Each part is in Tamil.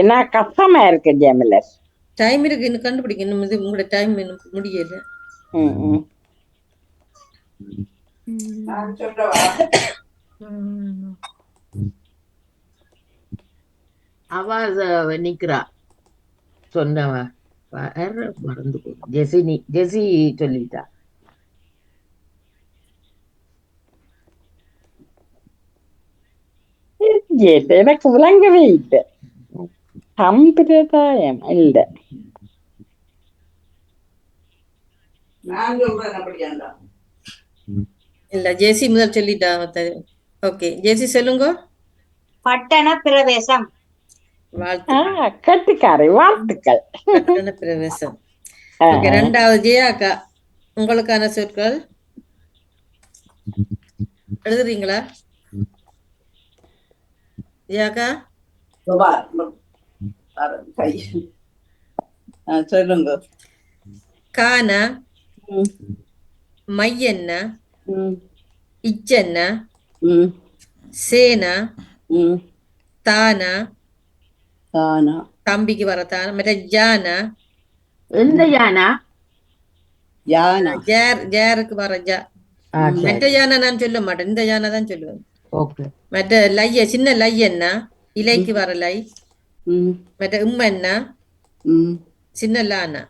என்ன கஷ்டமா இருக்கு ஜெமிலஸ். டைம் இருக்கு, இன்னும் கண்டுபிடிக்க. இன்னும் இது உங்களோட டைம் இன்னும் முடியல. அவ நிக்கிறா சொன்னவ மறந்து ஜெசி சொல்லிட்டா. எனக்கு விளங்கவே இல்லை. சம்பிரதாயம் இல்ல. இல்ல, ஜேசி முதல் சொல்லிட்டா. ஓகே, ஜேசி சொல்லுங்க. பட்டண பிரவேசம். கட்டுக்காரை, வாழ்த்துக்கள். பட்டண பிரவேசம். இரண்டாவது ஜெயாக்கா, உங்களுக்கான சொற்கள் எழுதுறீங்களா ஜெயாக்கா? சொல்லுங்க. கான, மையன்ன, இச்சன்ன, சேனா, தானா, தம்பிக்கு வர தானா, மற்ற ஜானா. எந்த யானா? ஜேருக்கு வர ஜா. மற்ற யானை நான் சொல்ல மாட்டேன், இந்த யானை தான் சொல்லுவேன். மற்ற லைய, சின்ன லை என்ன, இலைக்கு வர லை. மற்ற உம்மன்னா, சின்ன லானா.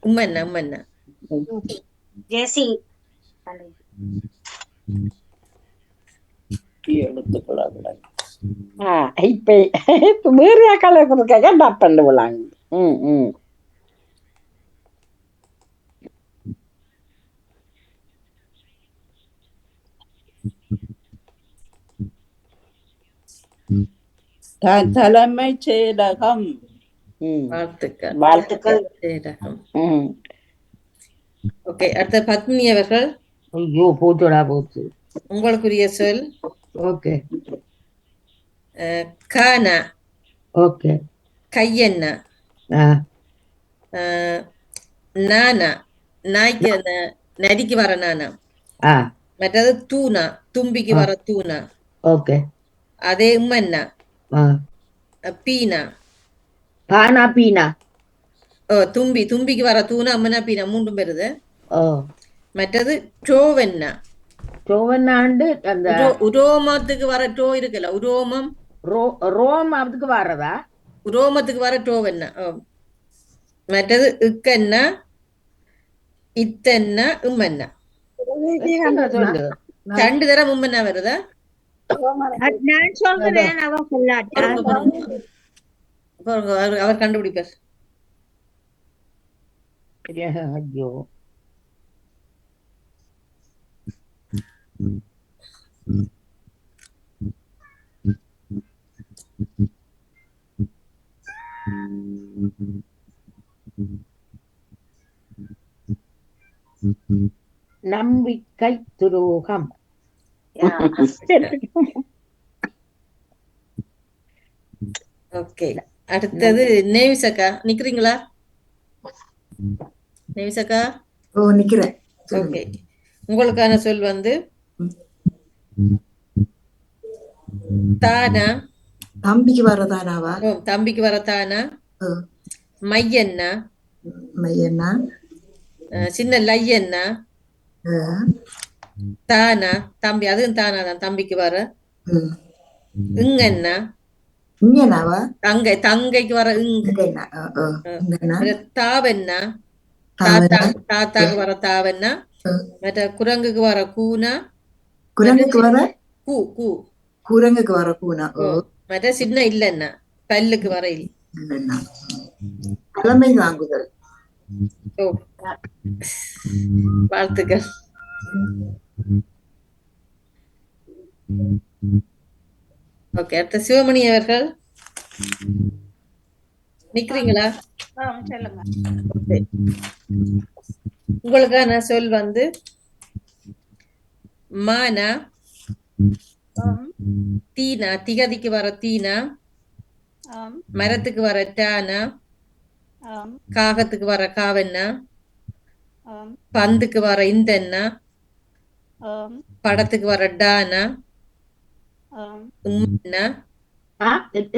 உம்மன்னா உம்மன்னா. ஜெசி இப்ப வேற கலருக்காக டாப் பண்ணு விளாங்க. தலைமை செயலகம். வாழ்த்துக்கள். வாழ்த்துக்கள். ஓகே, அடுத்த பத்மினி அவர்கள். ஐயோ போச்சுடா போச்சு. உங்களுக்குரிய சொல். ஓகே. கானா. ஓகே. கையண்ணா. நானா, நாய்க்கு நரிக்கு வர நானா. மற்றது தூணா, தும்பிக்கு வர தூணா. ஓகே. அதே உம்மன்னா. பீனா. பானா பீனா. தும்பிக்கு வர தூணா, அம்மனா பீனா, மூன்றும் வருது. மற்றது டோவென்னா. டோவென்னாண்டு அந்த உரோமத்துக்கு வர டோ இருக்குல்ல, உரோமம். ரோமத்துக்கு வர்றதா? உரோமத்துக்கு வர டோவென்னா. மற்றது இக்கன்னா, இத்தன்னா, உம்மன்னா. 2 தரம் உம்மன்னா வருதா? நான் சொல்றேன், அவ சொல்லாட்டா. அவர் கண்டுபிடிப்பார். ஐயோ. நம்பிக்கை துரோகம். ஓகே, அடுத்தது நேவிசக்கா. நிக்கிறீங்களா நேவிசக்கா? நிக்கிறேன். ஓகே, உங்களுக்கான சொல் வந்து தானா. தம்பிக்கு வரதானாவா? தம்பிக்கு வர தானா. மையன்னா. மையன்னா. சின்ன லையன்னா. தானா, தம்பி, அதுவும் தானா தான், தம்பிக்கு வர. இங்கண்ணா. இங்கனாவா? தங்கைக்கு வர இங்க. தாவென்னா, தாத்தாக்கு வர தாவென்னா. மற்ற குரங்குக்கு வர கூனா. குரங்குக்கு வர கூ கூ. குரங்குக்கு வர கூனா. மற்ற சின்ன இல்லன்னா, பல்லுக்கு வர இல்ல. தலைமை தாங்குதல். வாழ்த்துக்கள். ஓகே, அடுத்த சிவமணி அவர்கள். நிக்கிறீங்களா? உங்களுக்கான சொல் வந்து மானா. தீனா, திகதிக்கு வர தீனா. மரத்துக்கு வர டானா. காகத்துக்கு வர காவென்னா. பந்துக்கு வர இந்தன்னா. படத்துக்கு வர டானா. என்ன?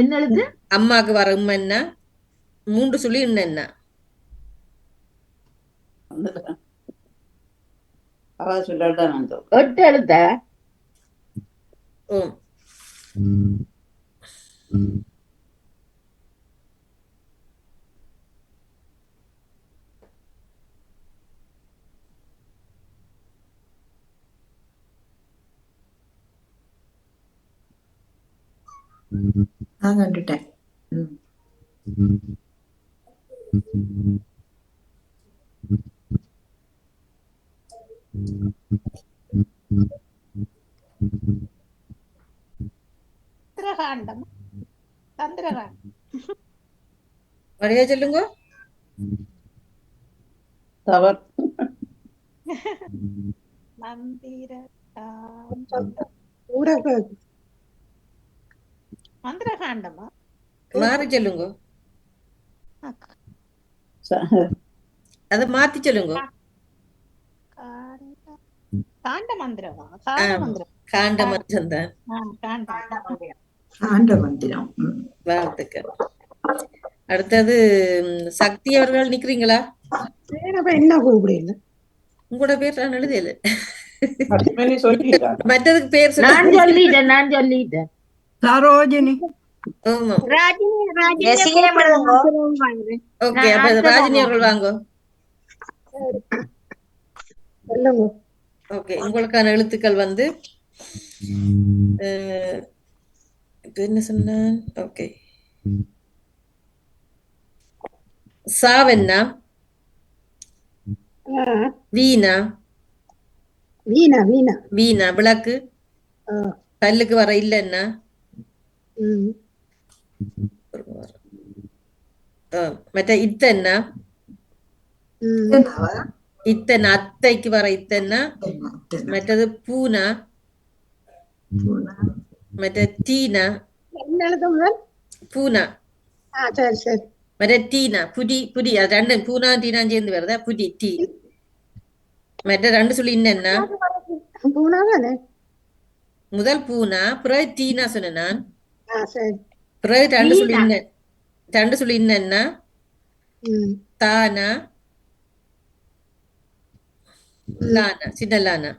என்ன எழுத்து? அம்மாக்கு வர என்ன? 3 சுழி என்ன? அவ சொல்லட்டான் அந்த 8 எழுத்த? ஓம். நான் கண்டுட்டேன். சந்திரகாண்டம். சந்திரகாண்டம். வழியா சொல்லுங்க. தவறு. மந்திர ஊரக மந்திரகாண்டமா? மாறி சொல்லுங்க. அத மாத்தி சொல்லுங்க. காண்ட மந்திரமா? காண்ட மந்திரம். காண்ட மந்திரம் தான். ஆண்ட மந்திரம். வாழ்த்துக்கள். அடுத்தது சக்தி அவர்கள் நிக்கிறீங்களா? என்ன கூப்பிடல. உங்களோட பேர் நான் எழுதல. சொல்லிட்டான். மற்றதுக்கு பேர் நான் சொல்லிட்டேன். சரோஜினி. ஆமா. ஓகே, அப்ப ராஜினி அவர்கள் வாங்க. ஓகே, உங்களுக்கான எழுத்துக்கள் வந்து இப்ப என்ன சொன்னேன்? ஓகே, சாவென்னா, வீணா, வீணா வீணா வீணா விளக்கு, பல்லுக்கு வர இல்லைன்னா, மற்ற இத்தன்னா, இத்தனை அத்தைக்கு வர இத்தன்னா, மற்றது பூனா, மற்ற டீனா, என்ன எழுத முதல்? பூனா, சரி சரி. மற்ற டீனா, புடி புடி, அது ரெண்டு பூனா டீனா சேர்ந்து வருதா? புடி டீ. மற்ற 2 சொல்லி என்னன்னா பூனாதானே? முதல் பூனா, பிறகு டீனா சொன்னேன் நான். சரி. பிறகு 2 சொல்லி என்ன, 2 சொல்லி என்னன்னா தானா, லானா, சின்ன லானா.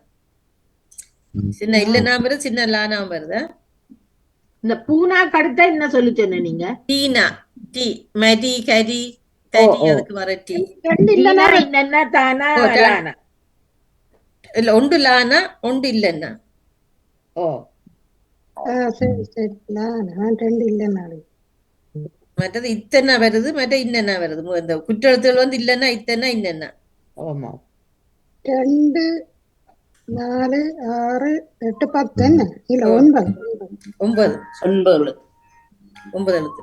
சின்ன இல்லனா வருது, சின்ன லானா வருதா? இந்த பூனா கடுத்தா என்ன சொல்லி சொன்ன நீங்க? டீனா, டீ, மடி, கரி, தடி, அதுக்கு வர டீ. இல்லன்னா தானா லானா? இல்ல, ஒன்று லானா, ஒன்று இல்லன்னா. ஓ சரி சரி. நான் 2 இல்லைன்னா மற்றது இத்தனை வருது, மற்ற இன்னென்ன வருது. இந்த குற்றெழுத்துகள் வந்து இல்லன்னா இத்தனை இன்னென்ன. ஆமா. 2 4 6 8 10 என்ன? இல்ல 9. 9. 9. 9 எழுத்து.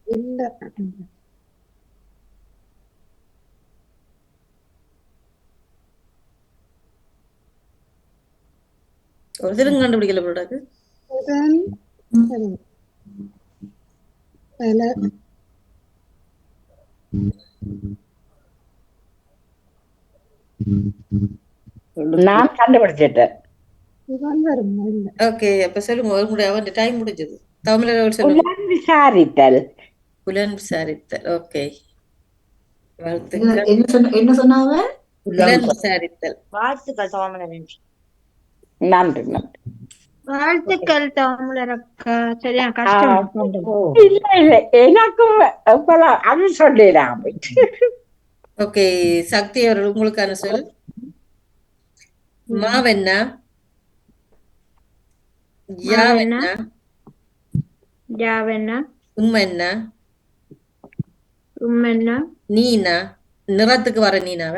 இல்ல ஒரு திருங்க கண்டுபிடிக்கல போடாது. நான் கண்டுபிடிச்சிட்டேன். ஓகே, அப்ப சொல்லுங்க. ஒரு முறை அவன் டைம் முடிஞ்சது. தமிழர்கள் சொல்லுங்க. புலன் விசாரித்தல். புலன் விசாரித்தல். ஓகே, வாழ்த்துக்கள். என்ன சொன்னாங்க? புலன் விசாரித்தல். வாழ்த்துக்கள் தமிழரன். நன்றி நன்றி. வாழ்த்துக்கள் தமிழரக்கா. சரியா கஷ்டம். இல்ல இல்ல, எனக்கும் இப்பதான் அது சொல்லிடாம. ஓகே, சக்தி அவர்கள் உங்களுக்கான சொல். மாவென்னா, யாவென்னா, யாவென்னா, உம்மென்னா, உம்மென்னா நீனா நிறத்துக்கு வர நீனாவ.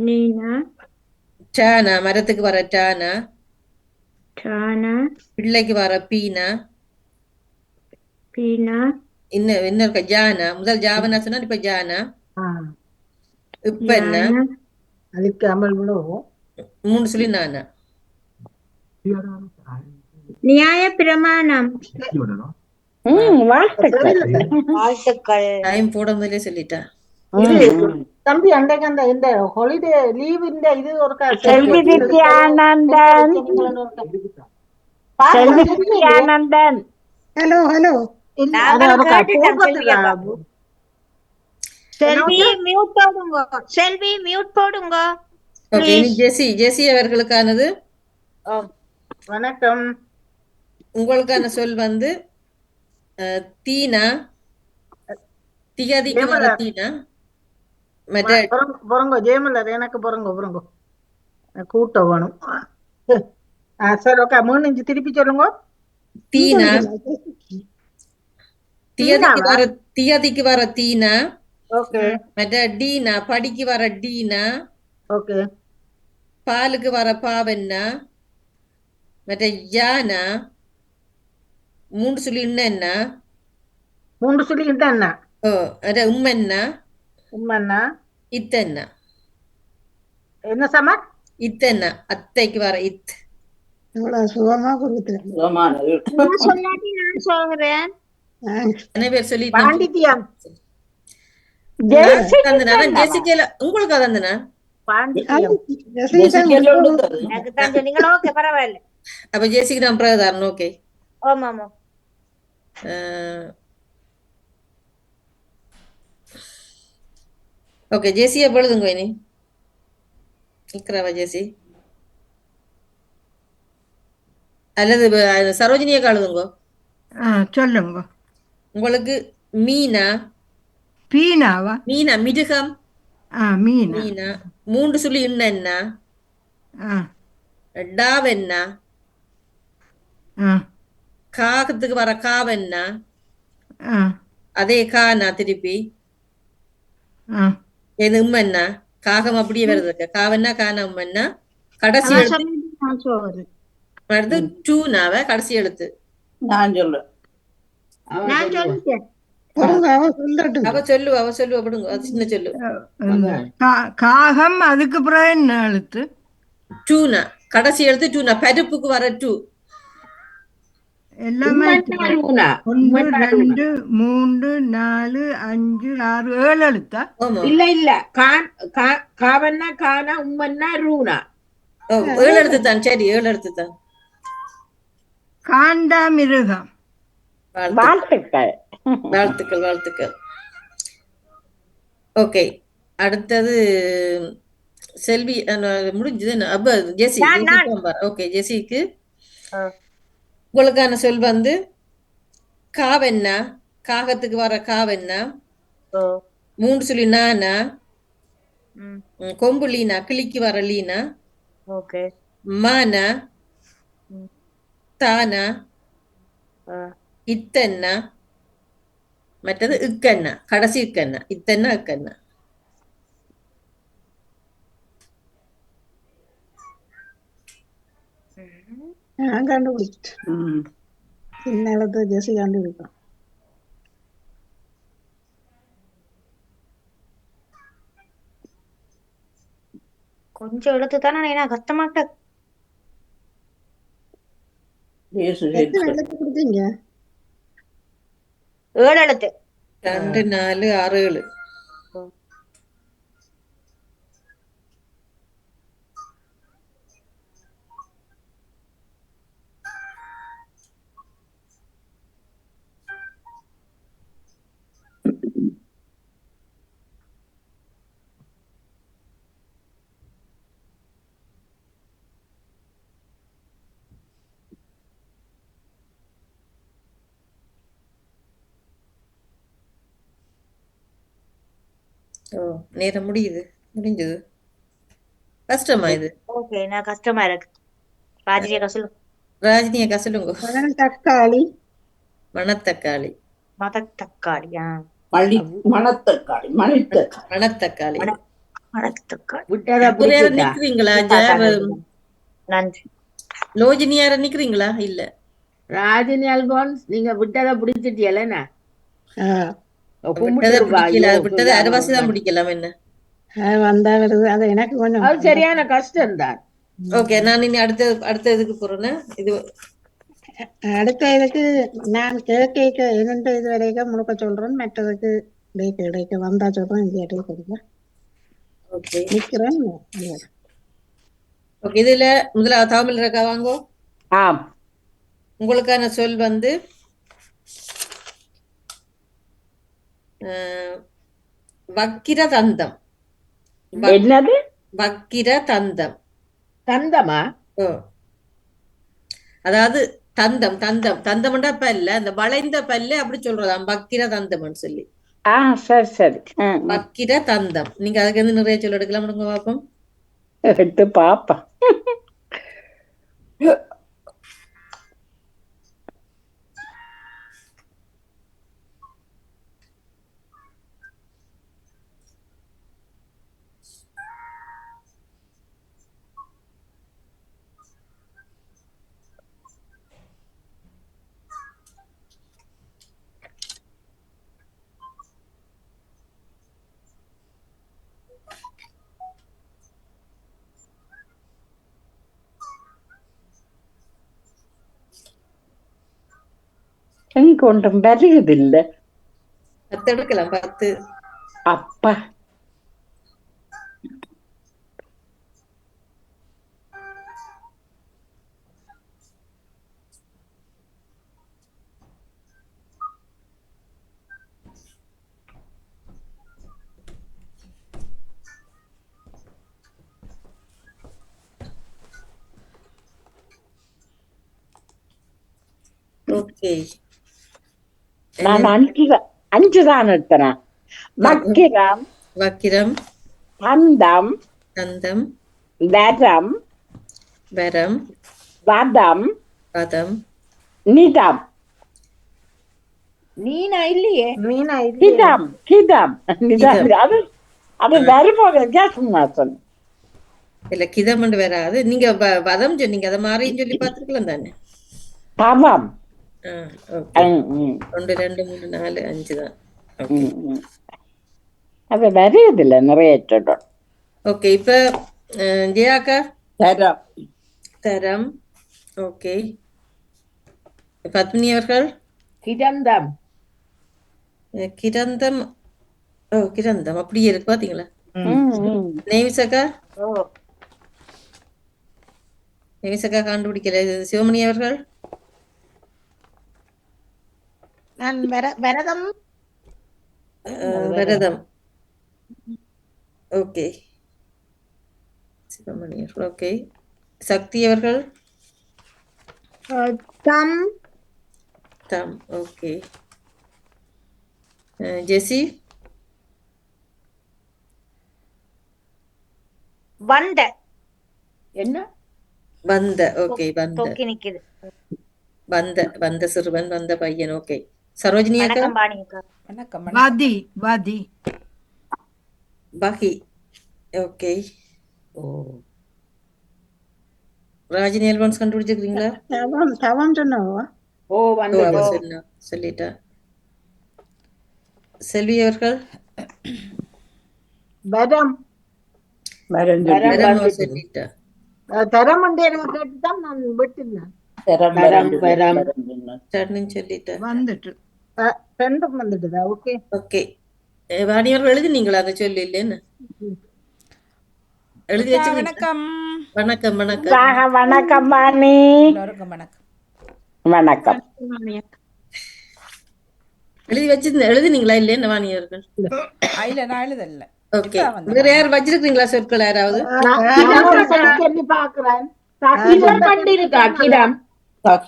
நீனா டானா மரத்துக்கு வர டானா. டானா பிள்ளைக்கு வர பீனா. பீனா இன்னும் இருக்க ஜானா. முதல் ஜாவனா சொன்னா இப்ப ஜானா. இப்ப என்ன யானா அதுக்கு அமல் விடுவோம். 3 சொல்லி நானா. நியாய பிரமாணம். வாழ்த்துக்கள். வாழ்த்துக்கள். டைம் போட முதலே சொல்லிட்டா. இது தம்பி அன்றைக்கு அந்த இந்த ஹாலிடே லீவ் இந்த இது ஒரு செல்வி நித்யானந்தன். செல்வி நித்யானந்தன். ஹலோ ஹலோ நாங்களும் கேட்டுட்டோம் செல்வி அப்பா. செல்வி மியூட் போடுங்க. செல்வி மியூட் போடுங்க. ஓகே, இனி ஜெசி அவர்களுக்கானது. வணக்கம். உங்களுக்கான சொல் வந்து தீனா. திகதிக்கு வர தீனா. மற்ற பொறங்கோ ஜெயமலர் எனக்கு பொறங்கோ கூட்ட வேணும். சரி ஓகே, 3 இன்ச்சு திருப்பி சொல்லுங்க. தீனா. தியதிக்கு வர தீனா. ஓகே மற்ற டீனா படிக்கு வர டீனா. ஓகே. பாலுக்கு வர பாவன்னா. மற்ற யானா 3 சொல்லி என்ன. 3 சொல்லி என்ன. ஓ மற்ற உம்மென்னா. உண்மைன்னா இத்தன்னா. என்ன சம இத்தன்னா அத்தைக்கு வர இத். இவ்வளவு சுகமா கொடுத்துருக்கேன். சுகமானது. சொல்லாட்டி நான் சொல்றேன். நிறைய பேர் சொல்லி பாண்டித்யம். ஜெசிக்கல உங்களுக்கு தந்தனா. பாண்டித்யம். எனக்கு தான் சொன்னீங்களோ, ஓகே பரவாயில்ல. அப்ப ஜெசிக்கு நான் பிரதாரணம். ஓகே. ஆமா ஆமா. ஓகே ஜெசி எப்பொழுதுங்க இனி நிக்கிறவா ஜெசி அல்லது சரோஜினியை காழுதுங்க. சொல்லுங்க. உங்களுக்கு மீனா. பீனாவா? மீனா மிருகம். மீனா. மீனா 3 சொல்லி என்ன. டாவென்னா. காகத்துக்கு வர காவென்னா. அதே கானா திருப்பி. எது உம்மென்னா. காகம் அப்படியே வருது. காவன்னா கானா உம்மென்னா. கடைசி எழுத்து டூனாவ கடைசி எழுத்து. நான் சொல்றேன். அவ சொல்லுவா விடுங்க. அது சின்ன சொல்லு. காகம் அதுக்கு பிறகு என்ன எழுத்து? டூனா கடைசி எழுத்து டூனா. பருப்புக்கு வர டூ. எல்லாமே 1 2 3 4 5 6 7 எழுத்தா? இல்ல காவன்னா கானா உம்மன்னா ரூனா. 7 எழுத்து தான். சரி 7 எழுத்து தான். காண்டா மிருகம். வாழ்த்துக்கள். ஓகே, அடுத்தது செல்வி முடிஞ்சது. அப்ப ஜெசி. ஓகே ஜெசிக்கு உங்களுக்கான சொல் வந்து காவென்னா. காகத்துக்கு வர காவென்னா. 3 சொல்லி நானா. கொம்பு லீனா கிளிக்கு வர லீனா. மானா. தானா. இத்தன்னா. மற்றது இக்கண்ணா கடைசி இக்கண்ணா. இத்தன்னா இக்கண்ணா. நான் கண்டுபிடிச்சேன். சின்னத்தை ஜெசி கண்டுபிடிக்கும். கொஞ்சம் எழுத்து தானே கஷ்டமாட்ட. எத்தனை எழுத்து கொடுத்தீங்க? 7 எழுத்து. 2 4 6 7. நேரம் முடிஞ்சது. கஷ்டமா இது? ஓகே, நான் கஷ்டமா இருக்கு. ராஜினி அக்கா சொல்லுங்க. தக்காளி. மணத்தக்காளி. மணத்தக்காளி. மணத்தக்காளி மணித்தக்காளி மணத்தக்காளி. விட்டதை ஒரு யாரும் பிடிச்சிட்டா நிக்கிறீங்களா? நன்றி. லோஜினி யாரும் நிக்கிறீங்களா? இல்ல ராஜினி அல்போன்ஸ் நீங்க விட்டதை பிடிச்சிட்டியலண்ணா விட்டதை பிடிக்கல. அது விட்டதை அரைவாசி தான் பிடிக்கலாம். என்ன வந்தா வருது அது எனக்கு கொஞ்சம் அது சரியான கஷ்டம் தான். ஓகே, நான் இனி அடுத்த இதுக்கு போறேன்னா இது அடுத்த இதுக்கு நான் கேட்க இரண்டு இது வரைக்கும் முழுக்க சொல்றேன், மற்றதுக்கு இடைக்க வந்தா சொல்றேன். இந்த இடையே கொடுங்க ஓகே. நிக்கிறேன். ஓகே, இதுல முதல்ல தமிழ் இருக்கா வாங்கோ. ஆம். உங்களுக்கான சொல் வந்து வக்கிர தந்தம். என்னது? வக்கிர தந்தம். தந்தமா? ஓ, அதாவது தந்தம் தந்தம் தந்தம்டா பல்ல, அந்த வளைந்த பல்ல அப்படி சொல்றதாம் வக்கிர தந்தம்னு சொல்லி. சரி சரி. வக்கிர தந்தம். நீங்க அதுக்கு வந்து நிறைய சொல்ல எடுக்கலாம். முடுங்க பாப்போம். எடுத்து பாப்பா. எனக்கு ஒன்றும் வருவதில்லை. 10 எடுக்கலாம். 10. அப்பா, ஓகே, நான் 5 தான் எடுத்தேன். வக்கிரம், வக்கிரம், தந்தம், தந்தம், வரம், வரம், வதம், பதம், நிதம், நீனா இல்லையே. மீனா இது கிதம், கிதம், நிதம். அது வரும்போது சும்மா சொன்ன. இல்ல கிதம் வராது. நீங்க பதம் சொன்னீங்க, அதை மாறியும் சொல்லி பார்த்துருக்கலாம் தானே. தவம். ஓகே. 1 2 3 4 5 தான். அது வருவதில்லை, நிறைய சொல்றோம். ஓகே, இப்ப ஜெயாக்கா தரம் தரம். ஓகே, பத்மினி அவர்கள் கிடந்தம். கிரந்தம். ஓ, கிரந்தம் அப்படியே இருக்கு பாத்தீங்களா. நேவிசக்கா நேவிசக்கா கண்டுபிடிக்கல. சிவமணி அவர்கள் நான் விரதம் விரதம். ஓகே, சிவமணி அவர்கள். ஓகே, சக்தி அவர்கள் தம் தம். ஓகே, ஜெசி வந்த என்ன வந்த. ஓகே, வந்த தொக்கி நிக்குது. வந்த வந்த சிறுவன், வந்த பையன். ஓகே, சரோஜினி அக்கா வணக்கம் பாணியக்கா. வாதி வாதி பகி. Okay, Rajini allowance கண்டுபிடிச்சிருக்கீங்களா? தவம் தவம் சொன்னவா? ஓ வந்து சொல்லிட்டா. செல்வி அவர்கள் வரம் வரம் சொல்லிட்டா. தரம் கேட்டுதான் நான் விட்டுனேன். சொல்லிட்டா. வந்துட்டு ரெண்டும் வந்துட்டுதா? Okay okay, வாணியவர்கள் எழுதினீங்களா? அதை சொல்லி இல்லைன்னு எழுதி வச்சு. வணக்கம் வணக்கம் வணக்கம் வணக்கம் வாணி. எல்லோருக்கும் வணக்கம். வணக்கம். எழுதி வச்சிருந்த எழுதினீங்களா இல்லைன்னு வாணியவர்கள்? இல்ல நான் எழுதல. ஓகே, வேற யார் வச்சிருக்கீங்களா சொற்கள் யாராவது? சொல்லி பாக்குறேன்.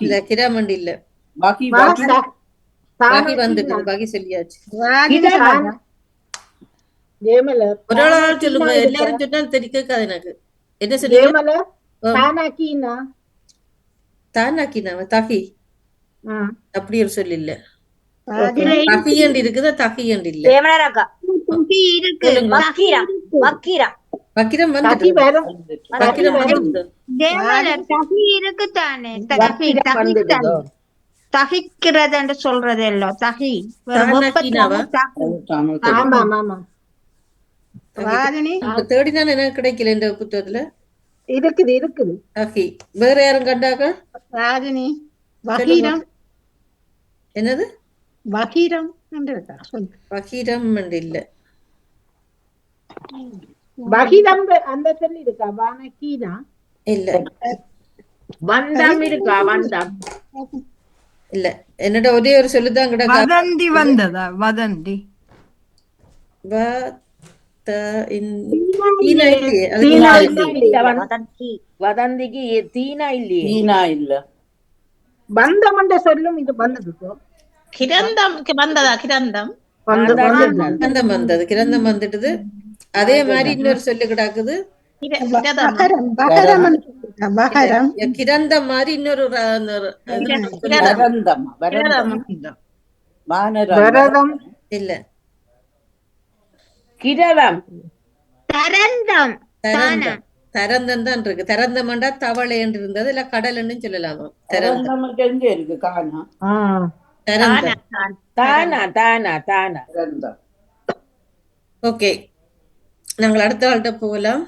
இல்ல, கிராமண்டி இல்ல. பாக்கி பாகி வந்துட்டு பாகி சொல்லியாச்சு. ஜெயமலர் ஒரு ஆள் சொல்லுங்க, எல்லாரும் சொன்னா தெரிய கேட்காது எனக்கு. என்ன சொல்லுங்க? ஜெயமலர் தானாக்கினா தானாக்கினா தகி அப்படி ஒரு சொல் இல்ல. தகி என்று இருக்குதா தகி என்று இல்ல தேவனரக்கா இருக்கு சொல்லுங்க. வக்கீரம் வக்கீரம் வக்கிரம் தகி வந்துட்டு வரும் வக்கிரம் வரும். வந்துட்டு தேவல தகி இருக்குதானே வக்கிரம் வந்துடுதோ? தகிக்கிறது என்று சொல்றது இல்ல தகி தானாக்கினாவா? தமிழ் ஆமா ஆமா ராஜினி தேடினான் எனக்கு கிடைக்கல இந்த புத்தகத்துல இருக்குது இருக்குது தகி வேற யாரும் கண்டாக்க ராஜினி வகீரம் என்னது வகீரம் என்று இருக்கா சொல்லு. வக்கிரம் என்று இல்ல பகிரம் அந்த சொல்லி இருக்கா வானக்கீனா இல்ல வந்தம் இருக்கா வந்தம் இல்ல என்னோட ஒரே ஒரு சொல்லுதான் கிடக்கா வதந்தி வந்ததா வதந்தி இல்லையே அதுக்கு தீனா இல்லையே. இல்லையே. வதந்தி வதந்திக்கு தீனா இல்லையே சீனா இல்ல பந்தம் சொல்லும் இது வந்தது கிரந்தம் வந்ததா கிரந்தம் கிரந்தம் வந்தது கிரந்தம் வந்துட்டுது அதே மாதிரி இன்னொரு சொல்லு கிடக்குது பகரம் பகரம் பகரம் கிரந்தம் மாதிரி இன்னொரு வரந்தம் வரந்தம் வானரம் விரதம் இல்ல கிரதம் தரந்தம் தரந்தம் தரந்தம் தான் இருக்கு தரந்தம்டா தவளை என்று இருந்தது இல்ல கடல்னு சொல்லலாமா தரந்தம் வரந்தம் எங்க இருக்கு காணா தரந்தம் தானா தானா தானா வரந்தம் ஓகே நாங்கள் அடுத்த ஆள்கிட்ட போகலாம்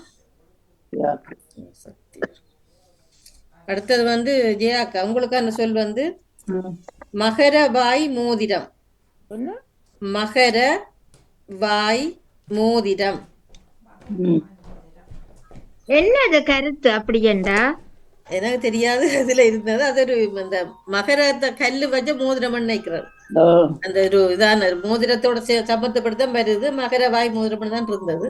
அடுத்தது வந்து ஜெயாக்கா உங்களுக்கான சொல் வந்து மகர வாய் மோதிரம் மகர வாய் மோதிரம் என்னது கருத்து அப்படி என்றா எனக்கு தெரியாது அதுல இருந்தது அது ஒரு இந்த மகரத்தை கல்லு வச்ச மோதிரம் நினைக்கிறார் அந்த ஒரு இதான மோதிரத்தோட சம்பந்தப்படுத்த வருது மகர வாய் மோதிரம் தான் இருந்தது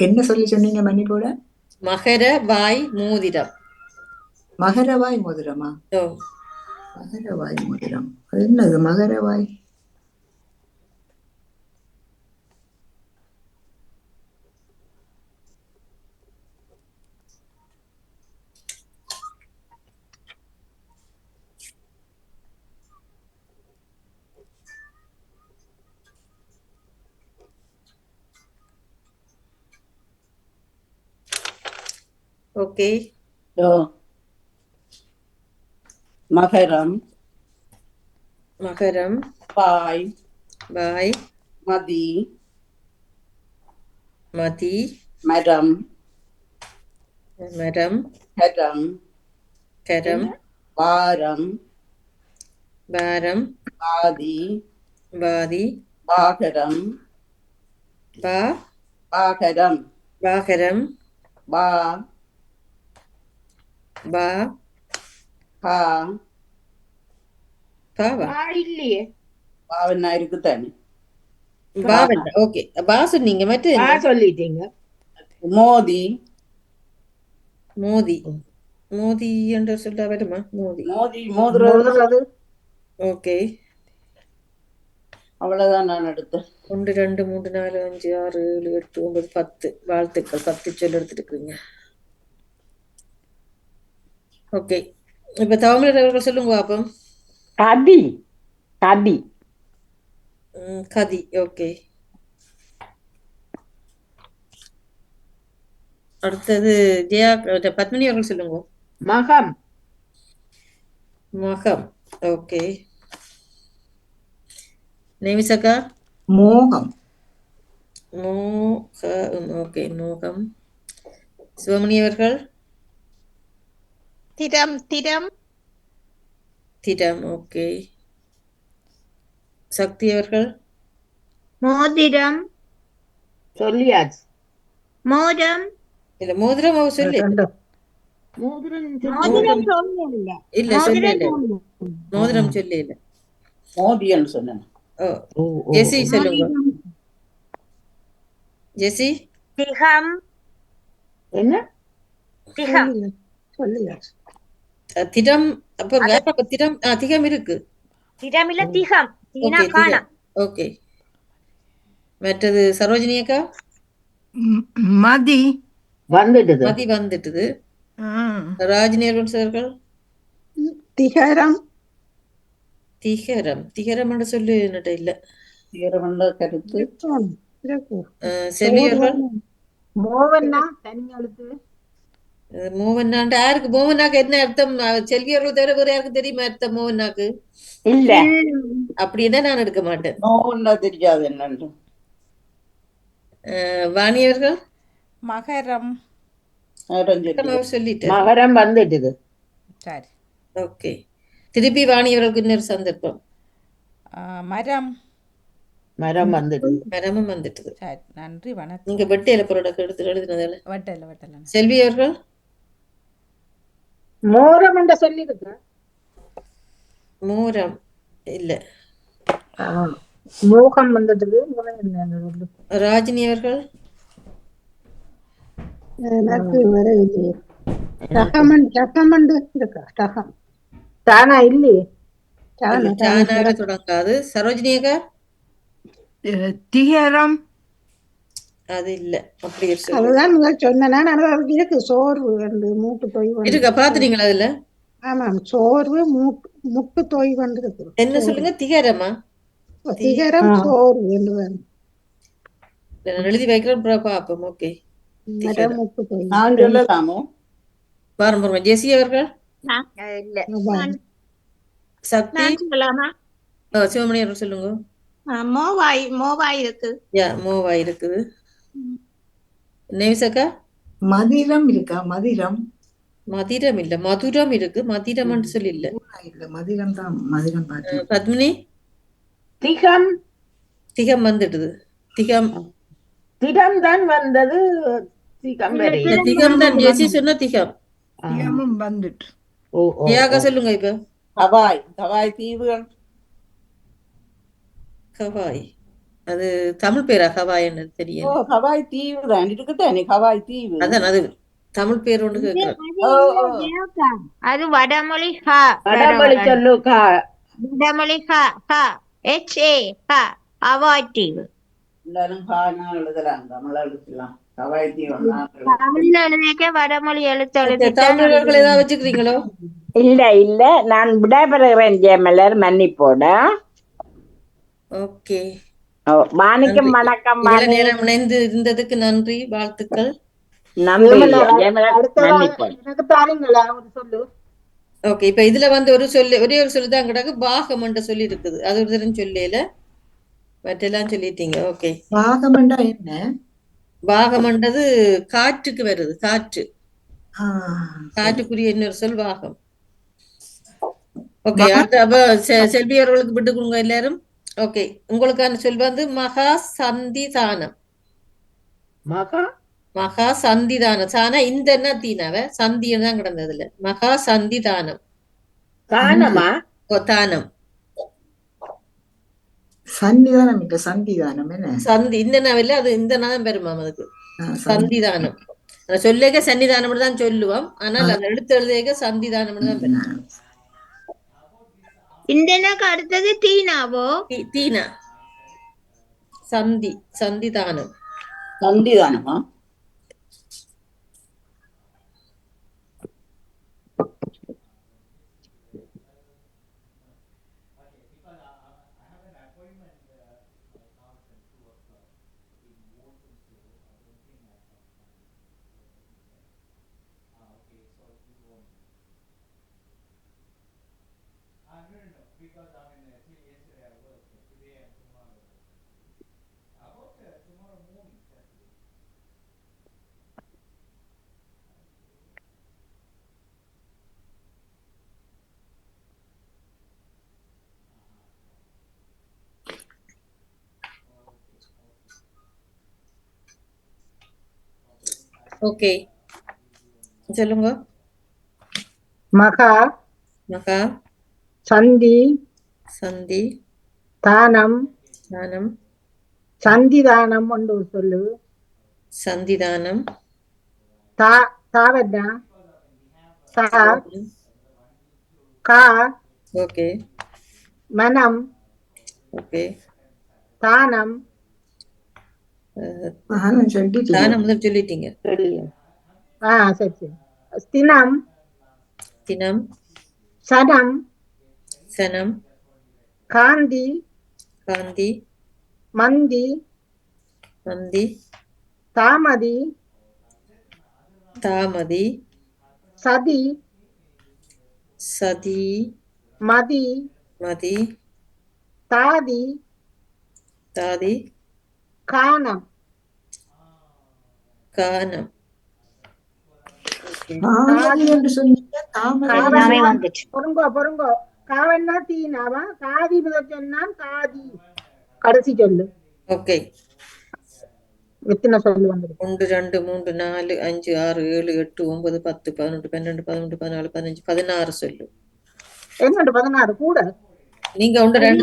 என்ன சொல்லி சொன்னீங்க மணிப்போட மகர வாய் மோதிரம் மகரவாய் மோதிரமா ஓ மகரவாய் மோதிரம் அது என்னது மகரவாய் ஓகே மகரம் மகரம் பாய் வாய் மதி மதி மரம் மரம் கரம் கரம் வாரம் வாரம் பாதி வாதி பாகரம் பா பாகரம் வாகரம் பா பா பா பாவா இல்லையே பாவன்னா இருக்கு தானே பாவன் ஓகே பா சொன்னீங்க மற்ற சொல்லிட்டீங்க மோதி மோதி மோதி என்று சொல்ல வருமா மோதி மோதி மோதுறது ஓகே அவ்வளவுதான் நான் எடுத்தேன் 1 2 3 4 5 6 7 8 9 10 வாழ்த்துக்கள் 10 சொல்ல எடுத்துருக்கீங்க ஓகே இப்ப தமிழர் அவர்கள் சொல்லுங்க பாப்போம் கதி கதி கதி ஓகே அடுத்தது ஜெயா பத்மினி அவர்கள் சொல்லுங்க மகம் மகம் ஓகே நேமிசக்கா மோகம் ஓகே மோகம் சிவமணி அவர்கள் திறம் திறம் திடம் ஓகே சக்தி அவர்கள் மோதிரம் சொல்லியாச்சு மோதிரம் இல்ல மோதிரம் அவ சொல்லி மோதிரம் சொல்லல இல்ல சொல்லி இல்ல மோதிரம் சொல்லி இல்ல மோதின்னு சொன்னேன் ஓ ஜெசி சொல்லுங்க ஜெசி திகம் என்ன திகம் சொல்லுங்க திடம் அப்ப திடம் திகம் இருக்கு திடமில்ல திகம் தீனா ஓகே காண ஓகே. மற்றது சரோஜினி அக்கா மதி வந்துடுது. மதி வந்துட்டுது. ஆ, ராஜினி அவர்கள் திகரம் திகரம் திகரம் என்று சொல்லு என்னட்ட இல்ல. ஈரமண்ட கருத்து இருக்கு. செல்வி அவர்கள் மோவன்னா தனி எழுத்து. மோகன்னாண்டு யாருக்கு மோகனாக்கு என்ன அர்த்தம்? செல்வி அவர்கள் தவிர வேற யாருக்கு தெரியுமா அர்த்தம் மோகனாக்கு? இல்ல அப்படின்னா நான் எடுக்க மாட்டேன். நோவுன்னா தெரியாது என்னன்னு. வாணி அவர்கள் மகரம். சொல்லிட்டேன். மகரம் வந்துடுது. சரி. ஓகே. திருப்பி வாணி அவர்களுக்கு இன்னொரு சந்தர்ப்பம். மரம். மரம் வந்துடுது. மரமும் வந்துட்டுது. சரி, நன்றி வணக்கம். நீங்க வெட்டையில ப்ராடக்ட் எடுத்து எழுதுனதால. வட்டல செல்வி அவர்கள் மோரம் என்ற சொல்லி இருக்கு. மோரம் இல்ல. மோகம் வந்துடுது. ராஜினி அவர்கள் எனக்கு வர இல்லையே. ரகமண்டு இருக்கா? ரகம் தானா இல்லையே. தானாக தொடங்காது. சரோஜினி அக்கா திகரம். அது இல்ல. அப்படி அதுதான் முதல் சொன்னேன். ஆனா அதுக்கு இருக்கு சோர்வு வந்து மூட்டு தொய்வு இருக்கா பாத்துறீங்களா அதுல? ஆமாம், சோர்வு முட்டு தொய்வு இருக்கு. என்ன சொல்லுங்க? திகரமா? திகரம் சோர்வு என்று நான் எழுதி வைக்கிறேன் பாப்போம். ஓகே. முட்டு தொய்வு. நான் சொல்லலாமோ? பாருங்க ஜெசி அவர்கள் இல்ல சக்தி நான் சொல்லலாமா? சிவமணி அவர்கள் சொல்லுங்க. மோவாய் இருக்கு. மோவாய் இருக்குது. நேவிசக்கா மதிரம் இருக்கா? மதிரம் மதிரம் இல்ல, மதுரம் இருக்கு. மதிரம் சொல்லி இல்ல. இல்ல, மதிரம் தான். மதிரம் பாட்டு. பத்மினி திகம். திகம் வந்துடுது. திகம் திகம் தான் வந்தது. திகம் திகம் தான் ஜெசி சொன்ன திகம். திகமும் வந்துட்டு. ஏகா சொல்லுங்க இப்ப. ஹவாய். ஹவாய் தீவுகள். ஹவாய் அது தமிழ் பேரா? ஹவாய் என்ன தெரியும்? ஹவாய் தீவு தான் இருக்குதானே. ஹவாய் தீவு அதான் அது தமிழ் பேர் ஒன்று கேட்கிறேன். அது வடமொழி வடமொழி சொல்லு. வடமொழி ஹவாய் தீவு. எல்லாரும் எழுதலாம். தமிழ் எழுதலாம். ஹவாய் தீவு தமிழ்ல எழுதிக்க வடமொழி எழுத்து தமிழர்கள் ஏதாவது வச்சுக்கிறீங்களோ? இல்ல நான் விடைபெறுகிறேன். ஜெயமலர் மன்னிப்போட. ஓகே. வாணிக்கும் வணக்கம். நேரம் இணைந்து இருந்ததுக்கு நன்றி, வாழ்த்துக்கள். எனக்கு தாருங்களா ஒரு சொல்லு. ஓகே. இப்ப இதுல வந்து ஒரே ஒரு சொல்லு தான் கிடக்கு. பாகம் என்ற சொல்லி இருக்குது. அது ஒரு தரம் சொல்லல, மற்றெல்லாம் சொல்லிட்டீங்க. ஓகே. பாகமண்டா என்ன? பாகம்ன்றது காற்றுக்கு வருது. காற்றுக்குரிய இன்னொரு சொல் பாகம். ஓகே. அப்ப செல்வி அவர்களுக்கு விட்டு கொடுங்க எல்லாரும். ஓகே. உங்களுக்கான சொல் வந்து மகா சந்திதானம். மகா சந்திதானம். சானா இந்த என்ன தீனாவ சந்தின்னு தான் கிடந்ததுல. மகா சந்திதானம். தானமா? தானம். சன்னிதானம் இல்ல, சந்திதானம். என்ன சந்தி இந்த நாவில்ல, அது இந்த நாதம் பெருமாம். அதுக்கு சந்திதானம். சொல்லேக சன்னிதானம் தான் சொல்லுவோம். ஆனால் அந்த எழுத்து எழுதேக சந்திதானம் தான் பெருமாம். இந்தனக்கு அடுத்தது தீனாவோ? தீனா. சந்திதானம். சந்திதானமா? ஓகே. சொல்லுங்க. மகா சந்தி தானம் சந்திதானம் ஒன்று சொல்லு. சந்திதானம். தாவன்னா கா. ஓகே. மனம், ஓகே. தானம், தானம் சொல்லிட்டீங்க. தானம் முதல் சொல்லிட்டீங்க. சரி சரி. ஸ்தினம், தினம், சனம், சனம், காந்தி, காந்தி, மந்தி, மந்தி, தாமதி, தாமதி, சதி, சதி, மதி, மதி, தாதி, தாதி, கானம். கானம். ஓகே. தாமரை என்று சொன்னீங்க. தாமரை வந்துச்சு. பொருங்கோ காவன்னா தீனாவா, காதி முதல் சொன்னான் காதி கடைசி சொல்லு. ஓகே. எத்தனை சொல்லு வந்துருக்கு? 1 2 3 4 5 6 7 8 9 10 11 12 13 14 15 16 சொல்லு. என்னண்டு 16 கூட? நீங்க 1 2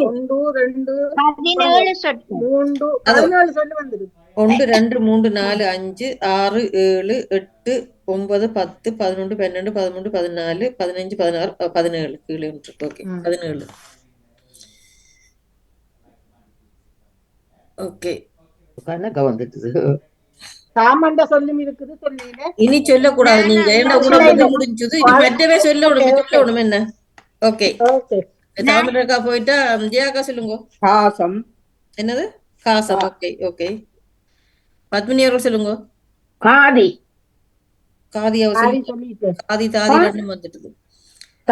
1 2 17 சொட்டு 3 17 சொல்லு வந்துருக்கு. 1 2 3 4 5 6 7 8 9 10 11 12 13 14 15 16 17 கீழே இருக்கு. ஓகே 17. ஓகே. கணக்க வந்துட்டு சாமண்ட சொல்லும் இருக்குது சொல்லல. இனி சொல்லக்கூடாது நீங்க. ஏன்னா கூட முடிஞ்சது. இது மெட்டவே சொல்லணும் என்ன? ஓகே. ஓகே. தாமிரக்கா போயிட்டா ஜெயாக்கா சொல்லுங்க. காசம். என்னது? காசம். Okay okay. பத்மினி அவர்கள் சொல்லுங்க. காதி. காதி அவர் சொல்லுங்க. காதி தாதி ரெண்டும் வந்துட்டு.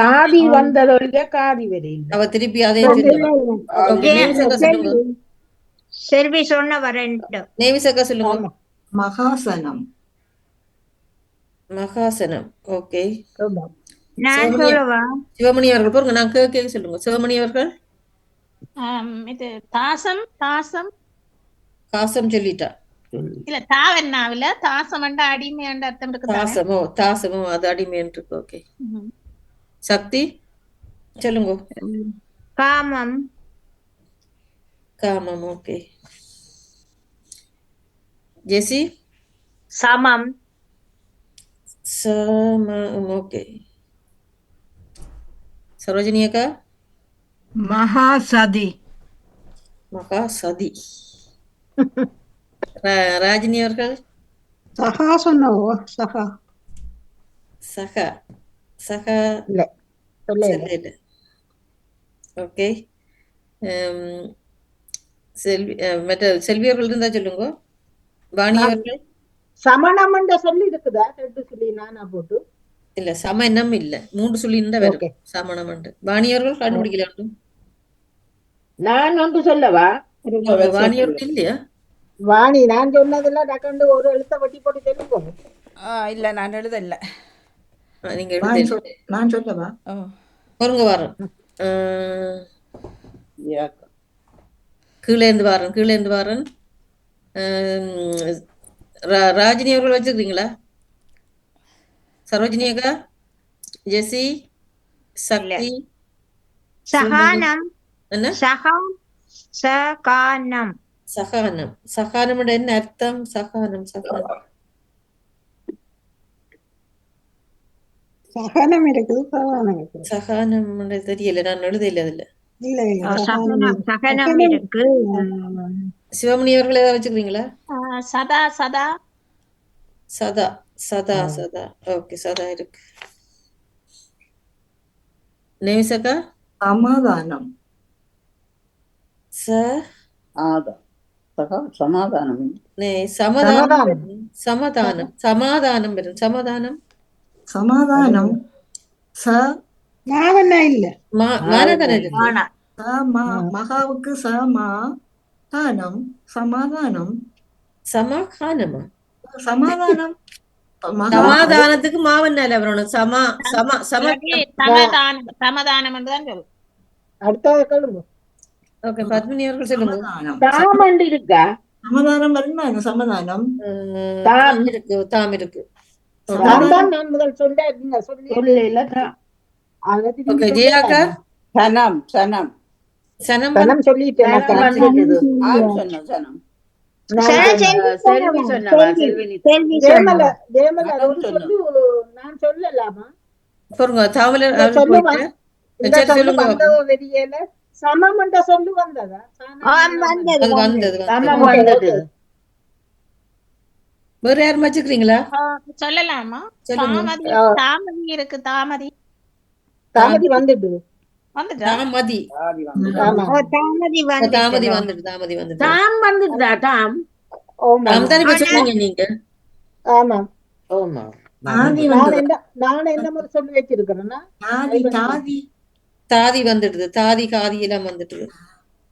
தாதி வந்ததொழிய காதி வரையில் அவ திருப்பி அதே சொல்லுங்க. செல்வி சொன்ன வரண்டு. நேவிசக்கா சொல்லுங்க. மகாசனம். மகாசனம். ஓகே. நான் சொல்லவா? சிவமணி அவர்கள் பாருங்க. நான் கேட்க சொல்லுங்க. சிவமணி அவர்கள் இது தாசம். தாசம் காசம் சொல்லிட்டா. இல்ல தாவன்னாவில தாசம் அடிமை அர்த்தம் இருக்கு. தாசமோ தாசமோ அது அடிமை இருக்கு. ஓகே. சக்தி சொல்லுங்க. காமம். காமம். ஓகே. ஜெசி சமம். சமம். ஓகே. சரோஜினி அக்கா மகாசதி. மகாசதி. ராஜினி அவர்கள் சகா சொன்னவோ? சகா சகா. சகா இல்ல சொல்ல. ஓகே. செல்வி மற்ற செல்வி அவர்கள் இருந்தா சொல்லுங்க. வாணி அவர்கள் சமணம் என்ற சொல்லி இருக்குதா? 2 சொல்லி நானா போட்டு இல்ல. சமணம் இல்ல. 3 சொல்லி இருந்தா வரும். சமணம் உண்டு. வாணி அவர்கள் கண்டுபிடிக்கல. நான் ஒன்று சொல்லவா? வாணி அவர்கள் இல்லையா? வாணி நான் சொன்னதுல டக்கண்டு ஒரு எழுத்த வட்டி போட்டு சொல்லுங்க. இல்ல நான் எழுதல. நீங்க எழுத. நான் சொல்லவா? பொறுங்க வாரம். கீழே இருந்து வாரன். ராஜினி அவர்கள் வச்சிருக்கீங்களா? சரோஜினி அக்கா, ஜெசி, சக்தி. சகானம். என்ன? சகானம். சகானம். சகானம் என்ன அர்த்தம்? சகானம். சகானம் சகனம் இருக்குது, சகானம் இருக்குது. சகானம் தெரியல. நான் எழுதல அதுல. இல்ல இல்ல சகனம் இருக்கு. சிவமணி அவர்கள் ஏதாவது வச்சுக்கிறீங்களா? சதா. சதா. சதா. சதா. சதா. ஓகே. சதா இருக்கு. நேவிசக்கா சமாதானம். சமாதானம். சமாதானம். சமாதானம். சமாதானம் வரும். சமாதானம். சமாதானம். மாவண்ணா இல்ல. மகாவுக்கு சமாதானம். சமாதானம். சமாதானமா? சமாதானம். சமாதானத்துக்கு மாவன்னால வரணும். சமாதானம் தான் சொல்லு. அடுத்த கேளுங்க. ஓகே. பத்மினி அவர்கள் சொல்லுங்க. தாமண்டு இருக்கா? சமாதானம் வருமா? சமாதானம் இருக்கு. தாம் இருக்கு. நான் முதல் சொல்ல சொல்லல. ஓகே. ஜெயாக்கா சனம். சனம். சனம் சனம் சொல்லிட்டேன். சனம். செல்வி சொன்னவா? ஜெயமலா நான் சொல்லலாமா? பாருங்க. தாமலர் இந்த சரி சொல்லு சொல்லுங்க வந்ததோ தெரியல. சமம் என்ற சொல்லு வந்ததா? வந்தது அது வந்தது சமம் Okay, வந்துட்டு okay. வேற யாரும் வச்சுக்கிறீங்களா? சொல்லலாமா? சொல்லுங்க. தாமதி ஆ, தாமதி இருக்கு. தாமதி தாமதி வந்துட்டு. வந்துட்டா? தாமதி ஆமா. தாமதி தாமதி வந்துட்டதோ. வந்துட்டு தாமதி வந்துட்டு தாம் வந்துட்டா தாம். ஆமா தாம் தான் இப்ப சொன்னீங்க நீங்க. ஆமா. ஓமா ஆதி நான் வந்ததா? என்ன நான் என்ன முறை சொல்லி வச்சிருக்கிறேன்னா தாதி தாதி தாதி வந்துடுது, தாதி காதி எல்லாம் வந்துட்டுது.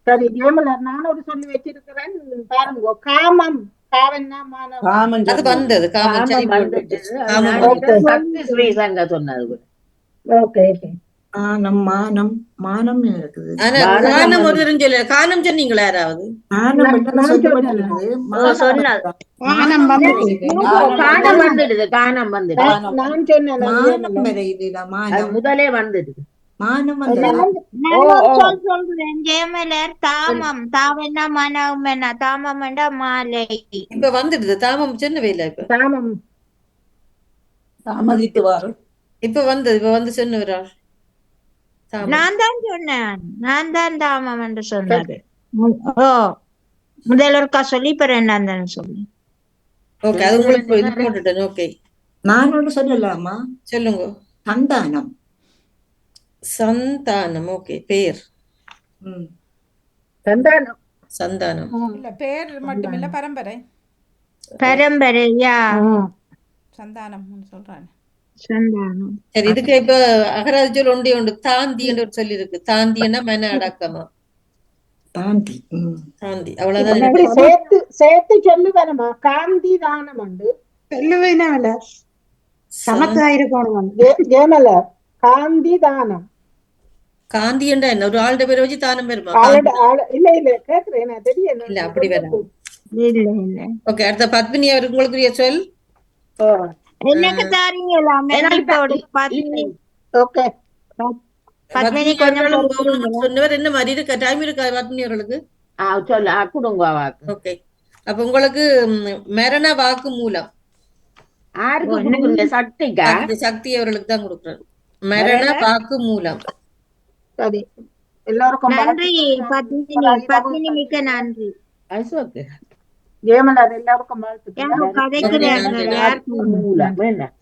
சரி ஜெயமலர், நான் ஒரு சொல்லி வச்சிருக்கிறேன் பாருங்க. காமம். காவன்னா மானம். காமன் அது சொன்னது. வந்தது, காமன் காமம் சரி வந்துட்டு போட்டு. அது காமன் நான் வந்துட்டு. நினைக்கிறேன் சக்தி ஸ்ரீசங்க சொன்னது கூட. Okay okay. ஆனம் மானம் மானம் இருக்குது. ஆனா பாரதம் காரணம் ஒரு வந்து தெரிஞ்சல, காரணம் சொன்னீங்களா யாராவது? ஆனம் எல்லாம் நான் சொல்லப்பட்டிருக்குது. சொன்னது மானம் வந்துட்டு. காணம் வந்துடுது, காணம் வந்துடுது. நான் சொன்னேன் மானம் வரை இதுல அது மானம் முதலே வந்துடுது. மானம் வந்ததா? நான் ஓ, ஒரு ஓ. சொல் சொல்றேன் ஜெயமலர். தாமம். தாவென்னா மனம் என்ன? தாமம் என்றா மாலை. இப்ப வந்துடுது, தாமம் சொன்னவே இல்ல இப்ப. காமம். தாமதித்து வாரும். இப்ப வந்தது, இப்ப வந்து சொன்னவரா தாமம். நான் தான் சொன்னேன். நான் தான் தாமம் என்று சொன்னது. ஓ, முதல் ஒருக்கா சொல்லி பிறகு நான் தானே சொன்னேன். ஓகே, அது உங்களுக்கு இது போட்டுட்டேன். ஓகே, நான் ஒன்று சொல்லலாமா? சொல்லுங்க. சந்தானம். சந்தானம். ஓகே, பேர். ம். சந்தானம். சந்தானம். இல்ல பேர் மட்டும் இல்ல பரம்பரை. பரம்பரையா சந்தானம் சொல்றாங்க. சந்தானம். சரி, இதுக்கு இப்ப அகராதி சொல் ஒன்றே உண்டு. தாந்தி என்று ஒரு சொல்லி இருக்கு. தாந்தின்னா மன அடக்கமா. தாந்தி. தாந்தி, அவ்வளவுதான். இப்படி சேர்த்து சேர்த்து சொல்லு வேணுமா? காந்தி தானம் உண்டு. சொல்லுவேனால சமத்தா இருக்கணும். ஜெயமலர், காந்தி தானம். காந்தி என்றா என்ன? ஒரு ஆளுடைய பேரை வச்சு தானம் பெறுமா? இல்ல இல்ல கேக்குறேன், தெரியும். இல்ல, அப்படி வேணாம். இல்ல இல்ல. ஓகே, அடுத்த பத்மினி அவருக்கு உங்களுக்கு சொல். எனக்கு தாரீங்களா? மெல்லிப்போடு பத்மினி. ஓகே. பத்மினி கொஞ்சம் பொறுக்கிறீங்களா? சொன்னவர் என்ன மாதிரி இருக்கா? டைம் இருக்கா பத்மினி அவர்களுக்கு? சொல்லு கொடுங்க வாக்கு. ஓகே, அப்ப உங்களுக்கு மரண வாக்கு மூலம். யாருக்கு கொடுக்குறீங்க? சக்திக்கா? சக்தி அவர்களுக்கு தான் கொடுக்குறாரு. மரண வாக்கு மூலம். சரி, எல்லாருக்கும் நன்றி பத்மினி. பத்மினி மிக்க நன்றி. அசோக்கு ஜெயமலர், எல்லாருக்கும் வாழ்த்துக்கள். யாரும் கதைக்கிறாங்க. யாருக்கும் மூலம் வேண்டாம்.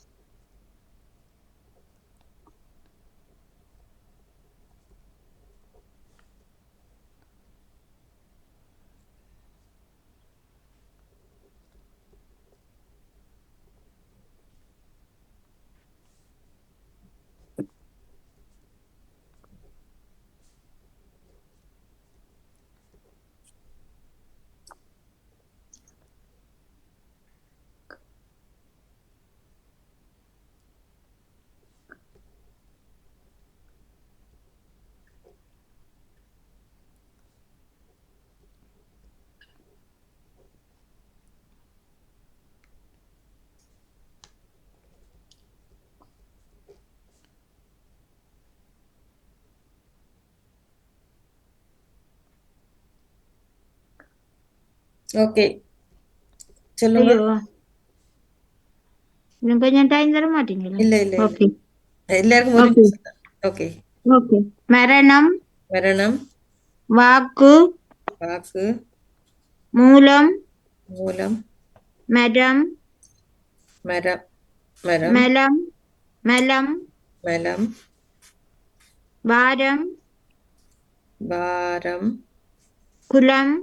ஓகே, சொல்லுங்க. ஐயோ, இன்னும் கொஞ்சம் டைம் தர மாட்டீங்களா? இல்ல இல்ல இல்ல. ஓகே எல்லாருக்கும் ஒரு ஓகே நிமிஷம் தான். ஓகே. ஓகே. மரணம். மரணம். வாக்கு. வாக்கு. மூலம். மூலம். மரம். மரம். மரம். மலம். மலம். மலம். வாரம். வாரம். குலம்.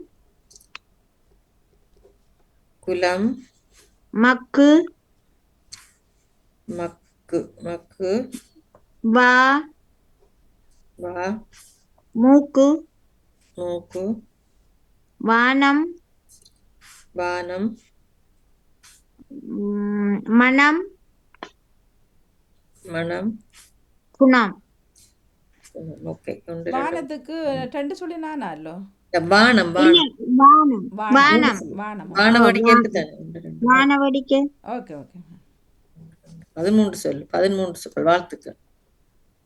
குலம். மக்கு. மக்கு. மக்கு. வா. வா. மூக்கு. மூக்கு. வானம். வானம். மனம். மனம். குணம். ஓகே, வானத்துக்கு ரெண்டு சொல்லி நானோ? வானம். வானம். வானம். வானம். வானம். வானவடிக்கை. வானவடிக்கை. Okay okay. 13 சொல். 13 சொல். வாழ்த்துக்கள்.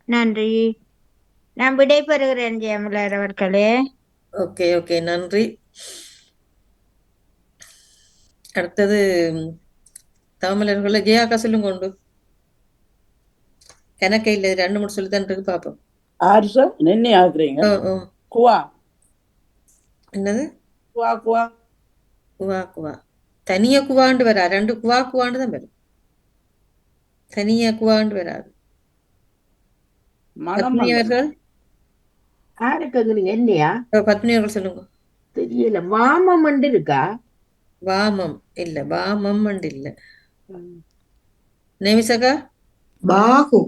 நன்றி. நான் விடைபெறுகிறேன் ஜெயமலர் அவர்களே. ஓகே ஓகே, நன்றி. அடுத்தது தமிழர்கள ஜெயாக்கா சொல்லுங்க. உண்டு எனக்கு இல்ல, 2 3 சொல்லி தான் இருக்கு, பாப்போம். ஆரிசம் நின்று ஆகுறீங்க. ஓ ஓ குவா என்னது குவா குவா குவா குவா தனியா குவாண்டு வரா, ரெண்டு குவா குவாண்டு தான் வரும், தனியா குவாண்டு வராது. மனம் பத்மினி அவர்கள் யாருக்கு என்னையா பத்மினி அவர்கள் சொல்லுங்க. தெரியல. வாமம் இருக்கா? வாமம் இல்ல, வாமம் இல்ல. நேமிசகா பாகு.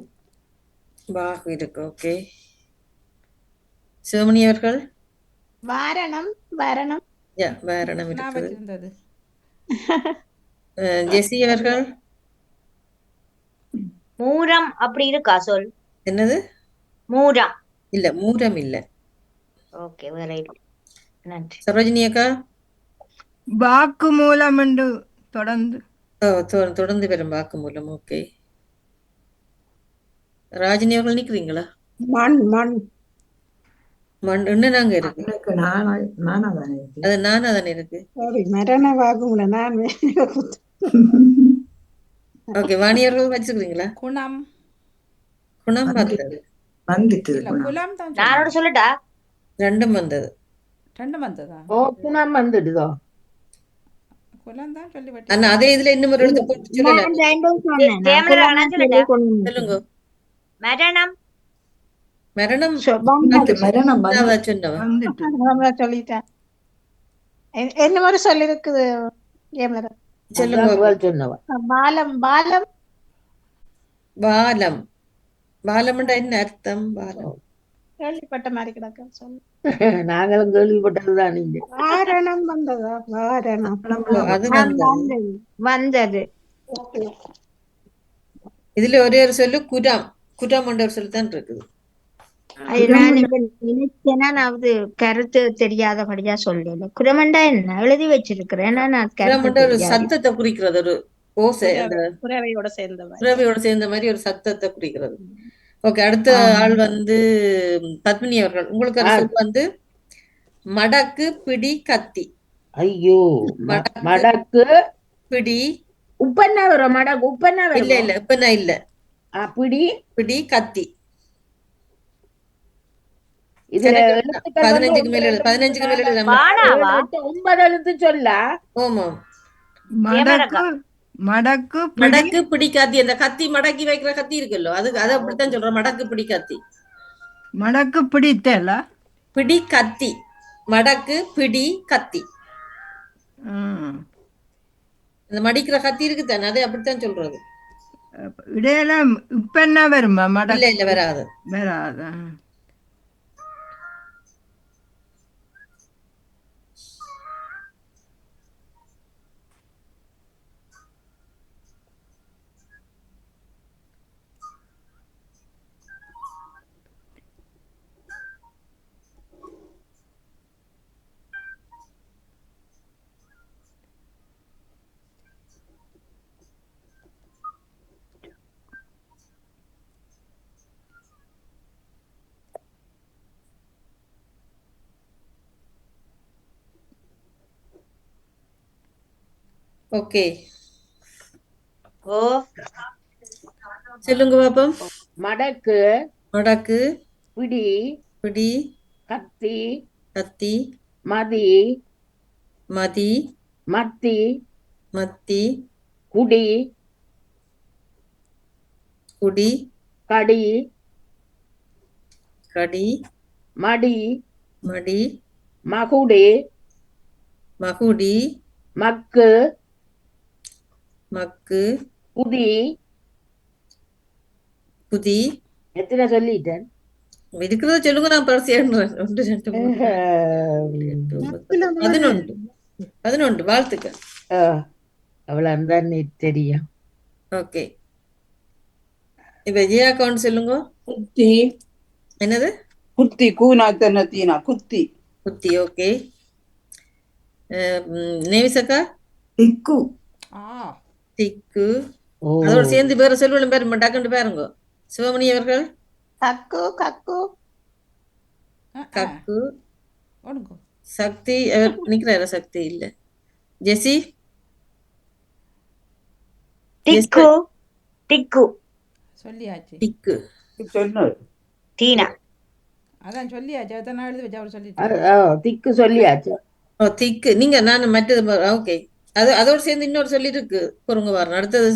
பாகு இருக்கு. ஓகே. சிவமணி அவர்கள் வாரணம் வரணம். வேரணம் நான் இருக்குது. வச்சிருந்தது ஜெசி அவர்கள் மூரம் அப்படி இருக்கா சொல்? என்னது? மூரம் இல்ல, மூரம் இல்ல. ஓகே, வேற இல்லை. நன்றி. சரோஜினி அக்கா வாக்கு மூலம் என்று தொடர்ந்து தொடர்ந்து வரும் வாக்கு மூலம். ஓகே. ராஜினி அவர்கள் நிக்கிறீங்களா? மண் மண். என்ன நாங்க இருக்கு? எனக்கு நானா தானே இருக்கு. அது நானா தானே இருக்கு. சரி, மரண வாக்குமூல நான் ஓகே. வாணியர்கள் வச்சுக்கிறீங்களா? குணம் குணம் வந்தது. வந்துட்டு இல்ல குலம் தான் நானோட சொல்லட்டா? ரெண்டும் வந்தது. ரெண்டு வந்ததா? ஓ குணம் வந்துடுதோ? குலம் தான் சொல்லி ஆனா அதே இதுல இன்னும் ஒரு எழுத்து போட்டு சொல்லல. நான் ரெண்டும் சொன்னேன். ஜெயமலா நான் சொல்லட்டா? சொல்லுங்க. மரணம் மரணம் மரணம் சொன்னவன் வந்துட்டு சொல்லிட்டேன். என்ன மாதிரி சொல்லி இருக்குது ஏமலா? சொல்லுங்க. சொன்னவன் பாலம் பாலம். பாலம். பாலம்டா என்ன அர்த்தம்? பாலம் கேள்விப்பட்ட மாதிரி கிடக்க சொல்லு. நாங்களும் கேள்விப்பட்டதுதான். நீங்க வாரணம் வந்ததா? வாரணம் அது வந்தது. வந்தது. இதுல ஒரே ஒரு சொல்லு குரம். குரம் என்ற ஒரு சொல்லு தான் இருக்குது. அது நான் இப்ப நினைச்சேன்னா நான் அது கருத்து தெரியாதபடியா சொல்லல. குரமண்டா என்ன எழுதி வச்சிருக்கிறேன். நான் குரம் என்ற ஒரு கருத்து சத்தத்தை குறிக்கிறது, ஒரு ஓசை, அந்த புறவையோட சேர்ந்தவன். புறவையோட சேர்ந்த மாதிரி ஒரு சத்தத்தை குறிக்கிறது. ஓகே. அடுத்த ஆள் வந்து பத்மினி அவர்கள். உங்களுக்கு ஒரு சொல் வந்து மடக்கு பிடி கத்தி. ஐயோ, மடக்கு பிடி உப்பெண்ணா வரும். மடக்கு உப்பெண்ணா வரும். இல்ல இல்ல, இப்ப நான் இல்ல. பிடி பிடி கத்தி. இதுல 15க்கு மேல 15க்கு மேல எழுதலாம். வானாவா? 9 எழுத்து சொல்ல. ஆமா. மடக்கு மடக்கு மடக்கு பிடி கத்தி. அந்த கத்தி மடக்கி வைக்கிற கத்தி இருக்குல்ல, அது அப்படித்தான் சொல்றோம். மடக்கு பிடி கத்தி. மடக்கு பிடித்தல பிடி கத்தி. மடக்கு பிடி கத்தி. அந்த மடிக்கிற கத்தி இருக்கு தானே, அது அப்படித்தான் சொல்றது. இடையில இப்ப என்ன வருமா? இல்ல மடக்கு இல்ல, வராது. வராதா? ஓகே. ஓ சொல்லுங்க பாப்போம். மடக்கு மடக்கு பிடி பிடி கத்தி கத்தி மதி மதி மத்தி மத்தி குடி குடி கடி கடி மடி மடி மகுடி மகுடி மக்கு மக்கு குதி. குதி. எத்தனை சொல்லிட்டேன்? இருக்கிறத சொல்லுங்க, நான் பரிசேன்றேன். 1 2 3 11. வாழ்த்துக்கள். அவ்வளவுதான் தெரியும். ஓகே. இப்ப ஜியா அக்கௌண்ட் சொல்லுங்க. குத்தி. என்னது? குத்தி. கூனா தீனா குத்தி. குத்தி. ஓகே. நேவிசக்கா? திக்கு. திக்கு. அதோட சேர்ந்து வேற செல்வம் பேர் டக்குன்னு பாருங்க. சிவமணி அவர்கள்? கக்கு கக்கு கக்கு. சக்தி நிக்கிறார? சக்தி இல்ல. ஜெசி? டிக்கு டிக்கு சொல்லியாச்சு. டிக்கு சொன்னது டீனா அதான் சொல்லியாச்சு அதான் நான் எழுதி வச்சு அவர் சொல்லிட்டு திக்கு சொல்லியாச்சு. ஓ திக்கு நீங்க நான் மற்றது ஓகே அதோடு சேர்ந்து இன்னொரு சொல்லி இருக்கு பொறுங்க வரணும். அடுத்தது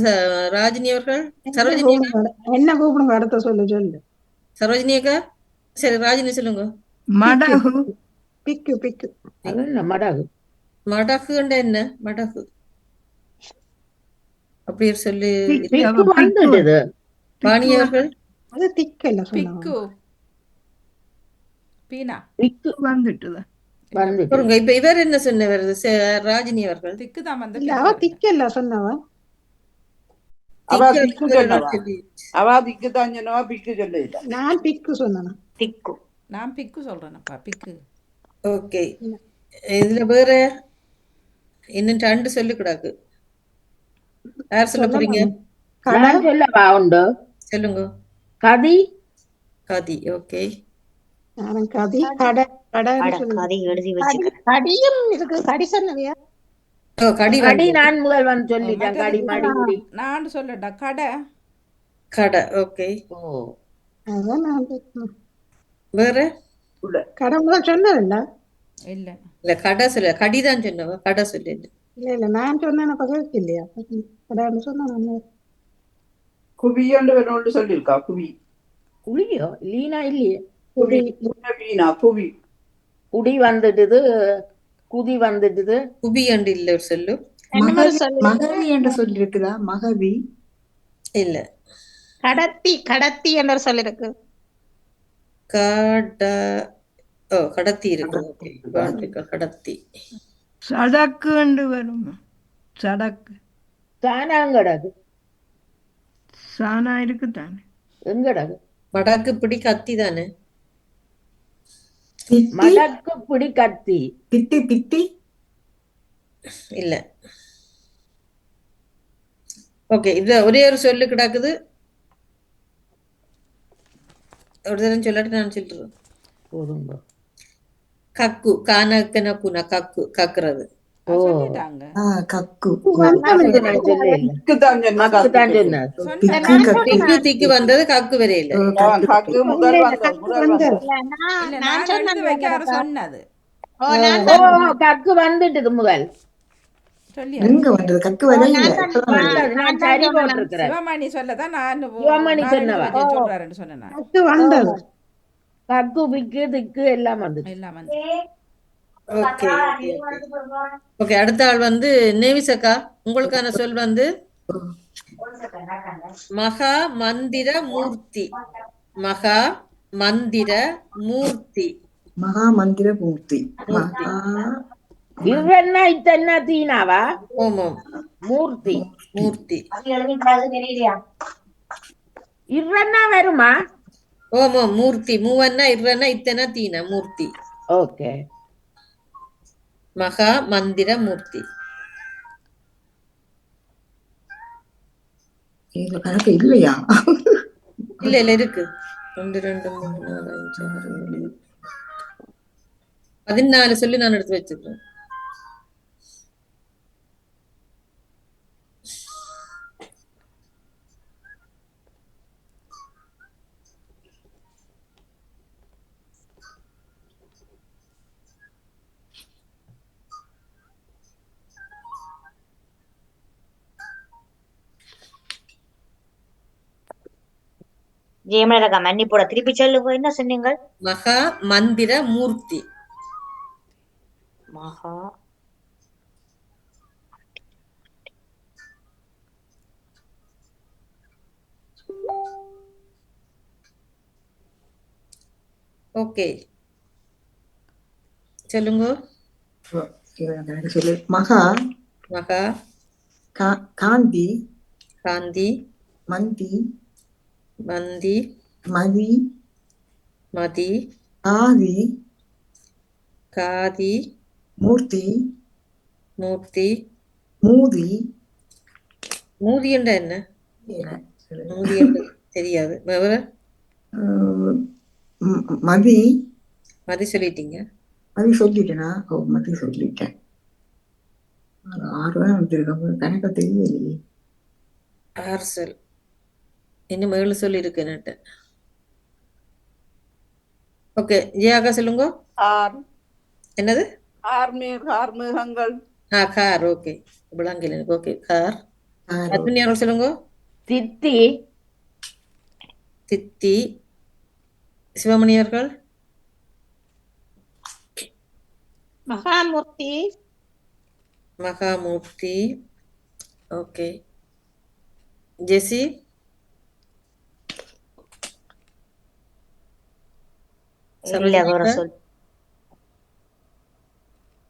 ராஜினி அவர்கள். சரோஜினி அக்கா. என்ன கூப்பிடுங்க அடுத்த சொல்லு. சரோஜினி அக்கா சரி ராஜினி சொல்லுங்க. மடகு. பிக்கு பிக்கு. அது என்ன மடகு? மடகுண்டா என்ன மடகு? அப்படி சொல்லி பிக்கு வந்துடுது. வாணி அவர்கள். அது திக்கல்ல பிக்கு சொன்னாங்க. பீனா பிக்கு வந்துட்டுது. வந்துட்டு. பொறுங்க இப்ப இவர் என்ன சொன்னவர் ராஜினி அவர்கள். திக்கு தான் வந்து இல்ல அவ திக்கல்ல சொன்னவ. அவ திக்கு பிக்கு அவர்கள் சொன்னவா? சொல்லி. அவ பிக்கு தான் சொன்னவா, பிக்கு சொல்லிட்டா. நான் பிக்கு சொன்னேன். திக்கு நான் பிக்கு சொல்றேனப்பா பிக்கு. ஓகே இதுல வேற இன்னும் 2 சொல்லி கூடாது. யார் சொல்ல போறீங்க? நான் சொல்லவா உண்டு? சொல்லுங்க. கதி. கதி. ஓகே நான் கதி கடை கதை எழுதி வச்சுக்க. கடியும் இருக்கு. கடி சொன்னவையா? ஓ கடி கடி நான் முதல் வந்து சொல்லிட்டேன். கடி மாடி முடி. நான் சொல்லட்டா கடை. கடை. ஓகே ஓ அதான் நான் வேற கடை முதல் சொன்னதில்ல. இல்ல இல்ல கடை சொல்ல கடிதான் சொன்னவா கடை சொல்லு. இல்ல நான் சொன்னேன் பகலுக்கு இல்லையா? கடைன்னு சொன்னேன். குவியோண்டு வேணும்னு சொல்லியிருக்கா. குவி குழியோ லீனா இல்லையே. குவி வீணா குவி. குடி வந்துடுது, குதி வந்துடுது. குபி அண்டு இல்ல ஒரு சொல்லு. மகவி என்று சொல்லி இருக்குதா? மகவி இல்ல கடத்தி என்ற சொல் இருக்கு. கடத்தி இருக்கு. கடத்தி. சடக்குண்டு வரும். சடக்கு சானாங்கடகு. சானா இருக்குதானே. எங்கடகு? மடக்கு பிடி கத்தி தானே. மடக்கு பிடி கத்தி. பித்தி பித்தி இல்ல. ஓகே இது ஒரே ஒரு சொல்லு கிடக்குது. ஒரு தரம் சொல்லட்டு நான் சொல்றேன். போதுங்க. கக்கு கானக்கன குன கக்கு கக்குறது. சொல்லிட்டாங்க. கக்கு பிக்கு தான் சொன்னா, திக்கு திக்கு வந்தது கக்கு வரையில. கக்கு முதல் வந்தது. இல்ல நான் எடுத்து வைக்க அவர் சொன்னது கக்கு வந்துட்டுது முதல். சொல்லி எங்க வந்தது? கக்கு வரையில நான் சரி போட்டிருக்கிறேன். சிவமணி சொல்லதான் நான் சிவமணி சொன்னவா? சொல்றாருன்னு சொன்னேன் நான். கக்கு வந்தது. கக்கு பிக்கு திக்கு எல்லாம் வந்து. எல்லாம் வந்து ஓகே ஓகே அடுத்த ஆள் வந்து நேவிசக்கா. உங்களுக்கான சொல் வந்து மகா மந்திர மூர்த்தி. மகா மந்திர மூர்த்தி. மகா மந்திர மூர்த்தி. மகா இவன்னா இத்தன்னா தீனாவா? ஓமம் மூர்த்தி. மூர்த்தி. இவன்னா வருமா? ஓமம் மூர்த்தி. மூவன்னா இர்ரன்னா இத்தனா தீனா மூர்த்தி. ஓகே மகா மந்திர மூர்த்தி. இதுல கணக்கு இல்லையா? இல்ல இல்ல இருக்கு. 1 2 3 4 5 6 7 14 சொல்லி நான் எடுத்து வச்சிருக்கேன். ஜெயமலகா மன்னிப்போட திருப்பி சொல்லுங்க. என்ன சொன்னீங்க? மகா மந்திர மூர்த்தி. மகா ஓகே சொல்லுங்க. கணக்கு சொல்லு. மகா மகா காந்தி காந்தி மந்தி மந்தி மதி மதி ஆதி காதி மூர்த்தி மூர்த்தி. மூதி. மூதி என்றா என்ன? மூதி என்று தெரியாது. வேற மதி. மதி சொல்லிட்டீங்க. மதி சொல்லிட்டேனா? ஓ மதி சொல்லிட்டேன். 6 தான் வந்திருக்க கணக்க தெரியலையே. 6 சொல். இன்னும் 7 சொல் இருக்கு. ஓகே, ஜியாக்கா சொல்லுங்க. ஆர் என்னது? ஆர்மிகங்கள். கார். ஓகே, விளங்கல எனக்கு. Okay, car. ஆறு. அத்வினி அவர்கள் சொல்லுங்க. தித்தி தித்தி. சிவமணி அவர்கள். மகாமூர்த்தி. மகாமூர்த்தி. ஓகே. ஜெசி. இல்ல வேற சரோஜினி. சொல்.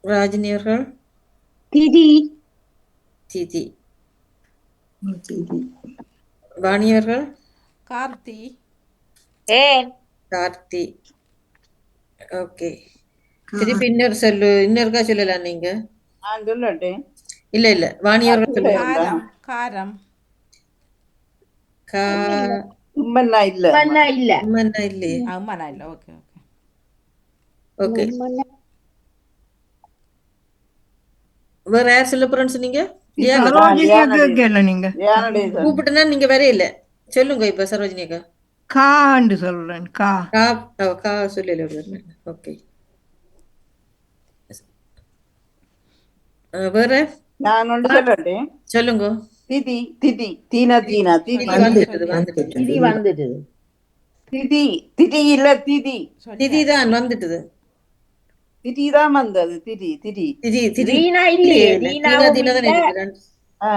ராஜினி அவர்கள். திதி. திதி. திதி. வாணி அவர்கள். கார்த்தி. ஏன் கார்த்தி. ஓகே. திருப்பி இன்னொருக்கா சொல்லலாம் நீங்க. நான் சொல்லட்டேன். இல்ல இல்ல, வாணி அவர்கள் சொல்லுங்க. காரம். காரம். உம்மன்னா இல்ல. மன்னா இல்ல உம்மன்னா இல்லையே. அம்மா இல்ல. Okay okay. ஓகே. வேற யார் சொல்ல போறேன்னு சொன்னீங்க? சரோஜினியா கேட்கல நீங்க. தியானடேசன். கூப்பிட்டுனா நீங்க வரையில சொல்லுங்க. இப்ப சரோஜினி அக்கா. காண்டு சொல்றேன். கா. கா சொல்லல. ஓகே. வேற நான் ஒன்று சொல்லட்டேன். சொல்லுங்க. திதி திதி தீனா தீனா திதி வந்துட்டு. திதி வந்துட்டு திதி திதி இல்ல திதி திதி தான் வந்துட்டுது. திதி தான் வந்தது. திதி திதி திதி திதி. ரீனா இல்லையே தீனா ரீனாவும் தீனா தானே இல்ல. இருக்கு. ஆ,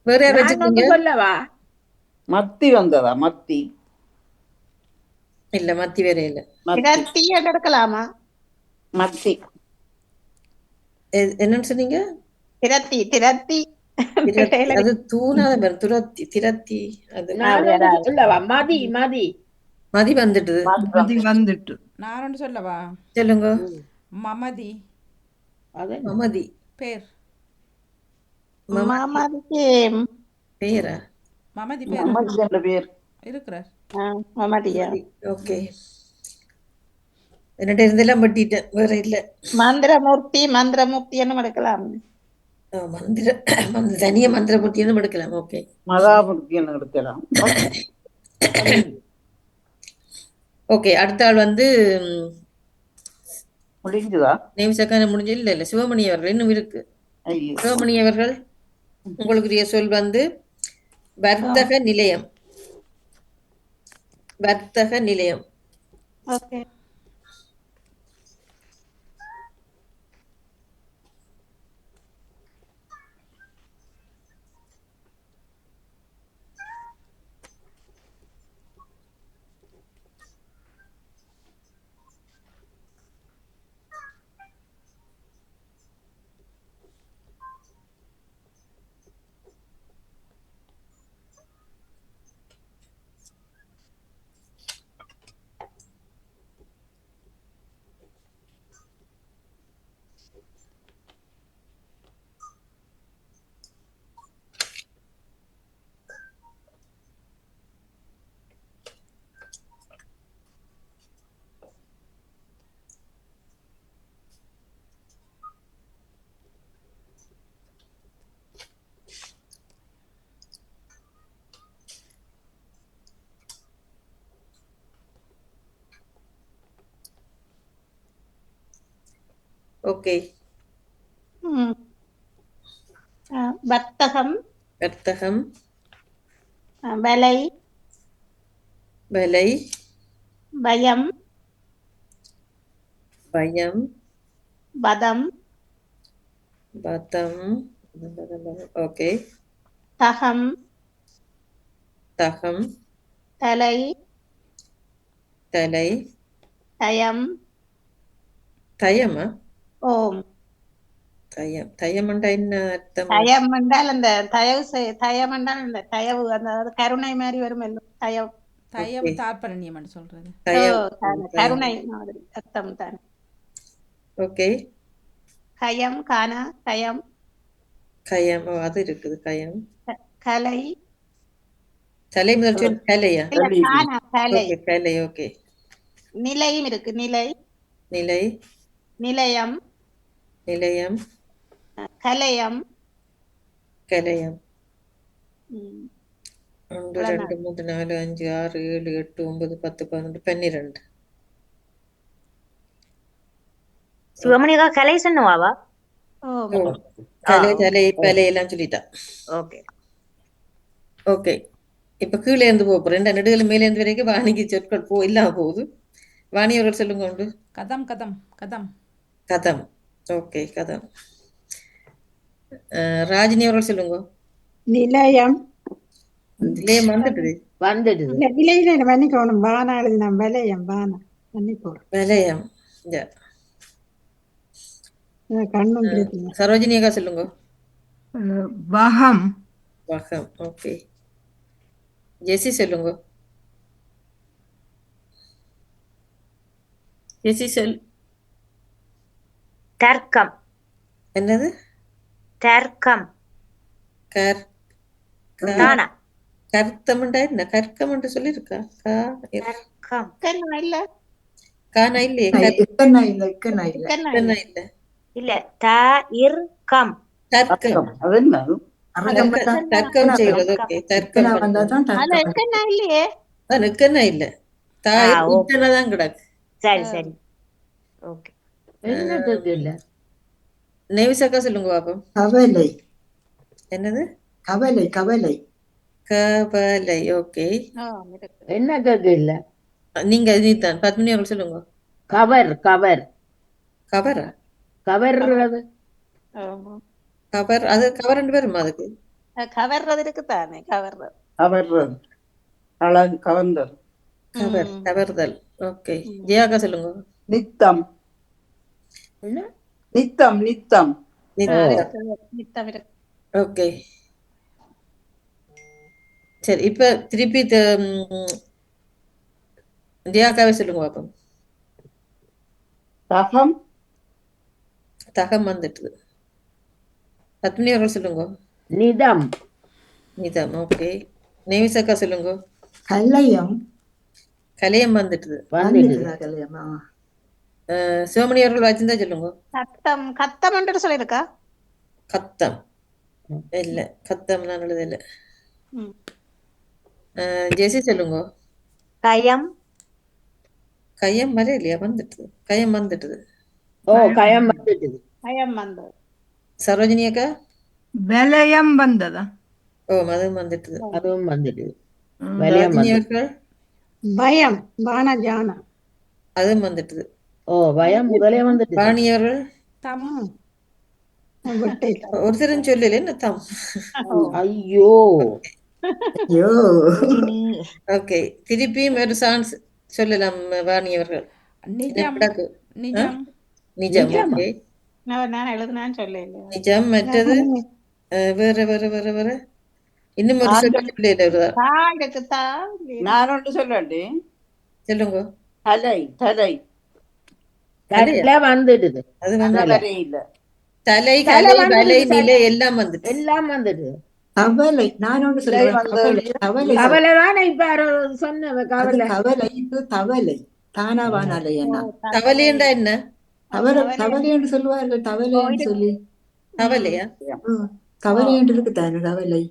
வேற யார் நான் வச்சுக்கீங்க? ஒண்ணு சொல்லவா மத்தி வந்ததா? மத்தி இல்ல, மத்தி வேற இல்ல. மத்தி திரத்தி எடுக்கலாமா? மத்தி என்னன்னு சொன்னீங்க? திரத்தி திரத்தி. அது தூணாத பேர். துரத்தி திரத்தி. அது நான் ஒண்ணு சொல்லவா மதி மதி மதி வந்துட்டுது. அது வந்துட்டு. நான் ஒன்று சொல்லவா? சொல்லுங்க. மமதி. அது மமதி. பேர். மாமாதிக்கு பேரா? மமதி பேர் மம்மதி என்ற பேர். இருக்கிறார். மாமாதியா. ஓகே. என்னட்ட இருந்தெல்லாம் பட்டிட்டேன். வேற இல்ல. மந்திரமூர்த்தி மந்திரமூர்த்தின்னு எடுக்கலாம். தனிய மந்திரபூர்த்தியும் எடுக்கலாம். ஓகே. மகாபுத்தின்னு எடுக்கலாம். ஓகே, அடுத்த ஆள் வந்து முடிஞ்சுதா? நேம்சக்கான முடிஞ்சு. இல்ல இல்ல, சிவமணி அவர்கள் இன்னும் இருக்கு. ஐயோ. சிவமணி அவர்கள், உங்களுக்குரிய சொல் வந்து வர்த்தக நிலையம். வர்த்தக நிலையம். ஓகே. ஓகே. வர்த்தகம். வர்த்தகம். வலை. வலை. பயம். பயம். பதம். பதம். ஓகே. தகம். தகம். தலை. தலை. தயம். தயமா? ஓம். தயம். தயம்ண்டா என்ன அர்த்தம்? தயம் என்றால் அந்த தயம் என்றால் அந்த தயவு அந்த கருணை மாதிரி வரும். தயம். தயம் தாற்பரண்யம் சொல்றது. கருணை மாதிரி அர்த்தம் தானே. ஓகே. கயம் கானா கயம். கயம். அது இருக்குது. கயம். கலை. தலை முதல் சொல் கலையா? கலை. கலை. ஓகே. நிலையும் இருக்கு. நிலை. நிலை. நிலையம். நிலையம். கலையம். கலையம். 1 2 3 4 5 6 7 8 9 10 11 12 சிவமணிக்கா கலை சொன்னவாவா? கலை தலை பலை எல்லாம் சொல்லிட்டா. ஓகே ஓகே, இப்ப கீழே இருந்து போறேன். நெடுகள் மேலே இருந்து வரைக்கும் வாணிக்கு சொற்கள் இல்லாம போகுது. வாணி அவர்கள் சொல்லுங்க உண்டு. கதம் கதம் கதம் கதம். ஓகே, கதம். ராஜினி அவர்கள் சொல்லுங்க. நிலையம். நிலையம் வந்துடுது. இல்ல, விலையில மன்னிக்கணும், பானா எழுதினா விலையம், பானா மன்னிக்கணும். வலயம். கண்ணும் பிரச்சனை. சரோஜினி அக்கா சொல்லுங்க. வகம். வகம். ஓகே, ஜெசி சொல்லுங்க. ஜெசி தர்க்கம். என்னது? தர்க்கம். தானா? கர்த்தம்ண்டா என்ன? கர்க்கம்ண்டு சொல்லிருக்கா? தர்க்கம். இல்ல கானா இல்லையே. இல்ல இல்ல தர்க்கம். தர்க்கம். அது என்ன? தர்க்கம் செய்யறது. ஓகே, தர்க்கம் இல்லையே. நிக்கன்னா இல்ல, தான் கிடக்கு. சரி சரி ஓகே. நேவிசக்கா சொல்லுங்க பாப்போம். கவலை. என்னது? கவலை. கவலை. கவலை. ஓகே, என்ன கேக்கு இல்ல? நீங்க நீதான் பத்மினி அவர்கள் சொல்லுங்க. கவர் கவர் கவரா? கவர்றது கவர். அது கவர் ரெண்டு பேருமா? அதுக்கு கவர்றது இருக்குதானே, கவர்றது. கவர்றது, அழகு கவர்ந்தது. கவர், கவர்தல். ஓகே, ஜியாக்கா சொல்லுங்க. நித்தம். நித்தம். நித்தம். ஓகே, சரி. இப்ப திருப்பி ஜியாக்காவே சொல்லுங்க பாப்போம். தகம். தகம் வந்துட்டு. பத்மினி அவர்கள் சொல்லுங்க. நிதம். நிதம். ஓகே, நேவிசக்கா சொல்லுங்க. கலையம். கலையம் வந்துட்டு. கலையமா. சிவமணி அவர்கள் வச்சிருந்தா சொல்லுங்க. கத்தம். கத்தம் என்று சொல்லிருக்கா? கத்தம் இல்ல, கத்தம் நான் எழுதல. ஜெசி சொல்லுங்க. கயம். கையம் வர இல்லையா? வந்துட்டு. கையம் வந்துட்டு. ஓ, கயம் வந்துட்டு. கயம் வந்தது. சரோஜினி அக்கா. விலையம் வந்ததா? ஓ, அதுவும் வந்துட்டு. அதுவும் வந்துட்டு. ராஜினி அவர்கள். பயம். பானா ஜானா. அதுவும் வந்துட்டு. ஓ, பயம் முதலே வந்துட்டு. வாணி அவர்கள். தம். ஒருத்தரும் சொல்லல என்ன? தம். ஐயோ. ஐயோ. ஓகே, திருப்பியும் ஒரு சான்ஸ் சொல்லலாம் வாணி அவர்கள். நிஜம். நிஜம். நிஜம். ஓகே, நான் எழுதுனான்னு சொல்லல. நிஜம். மற்றது வேற வேற வேற வேற இன்னும் ஒரு சொல்ல. நான் ஒன்று சொல்லி சொல்லுங்க. தலை. தலை. தலை வந்துடுது. அது வந்து இல்ல. தலை, கலை, வலை, நிலை எல்லாம் வந்துட்டு. எல்லாம் வந்துடுது. கவலை. நான் ஒன்று சொல்லுவேன். கவலை தானே இப்ப சொன்ன கவலை. கவலை. இது தவலை. தானாவானாலே என்ன? தவலைண்டா என்ன? தவலை என்று சொல்லுவார்கள். தவலை என்று சொல்லி. தவலையா? கவலை என்று இருக்கு தானே, கவலை.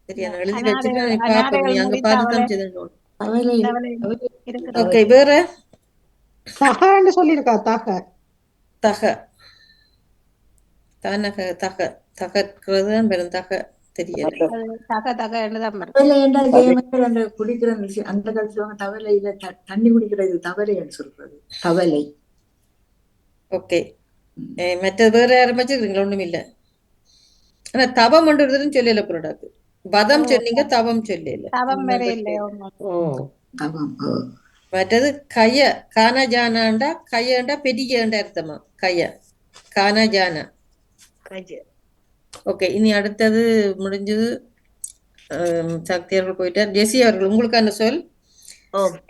சரியா, நான் எழுதி வச்சுட்டு பாப்போம். நீ அங்க பார்த்து தான் செய்யணும். கவலை. ஓகே, வேற? தக என்று சொல்லிருக்கா? தக. தக. தானக. தக. தகக்கிறது தான் பெரும். தக தெரியல. தக தக என்றுதான் தவலை என்றால் அந்த குடிக்கிற அந்த காலத்துல தவலையில தண்ணி குடிக்கிறது தவலை என்று சொல்றது. தவலை. ஓகே, மற்றது வேற யாரும் வச்சிருக்கீங்களா? ஒண்ணும் இல்ல. ஆனா தவம் ஒன்றுன்னு சொல்லல புரோடாக்கு. வதம் சொன்னீங்க, தவம் சொல்லல. தவம் வேற இல்லையோ? மற்றது கைய. கானா ஜானாண்டா கையண்டா பெரியண்டா அர்த்தமா? கைய. கானா ஜானா. ஓகே, இனி அடுத்தது முடிஞ்சது. சக்தி அவர்கள் போயிட்டார். ஜெசி அவர்கள், உங்களுக்கான சொல்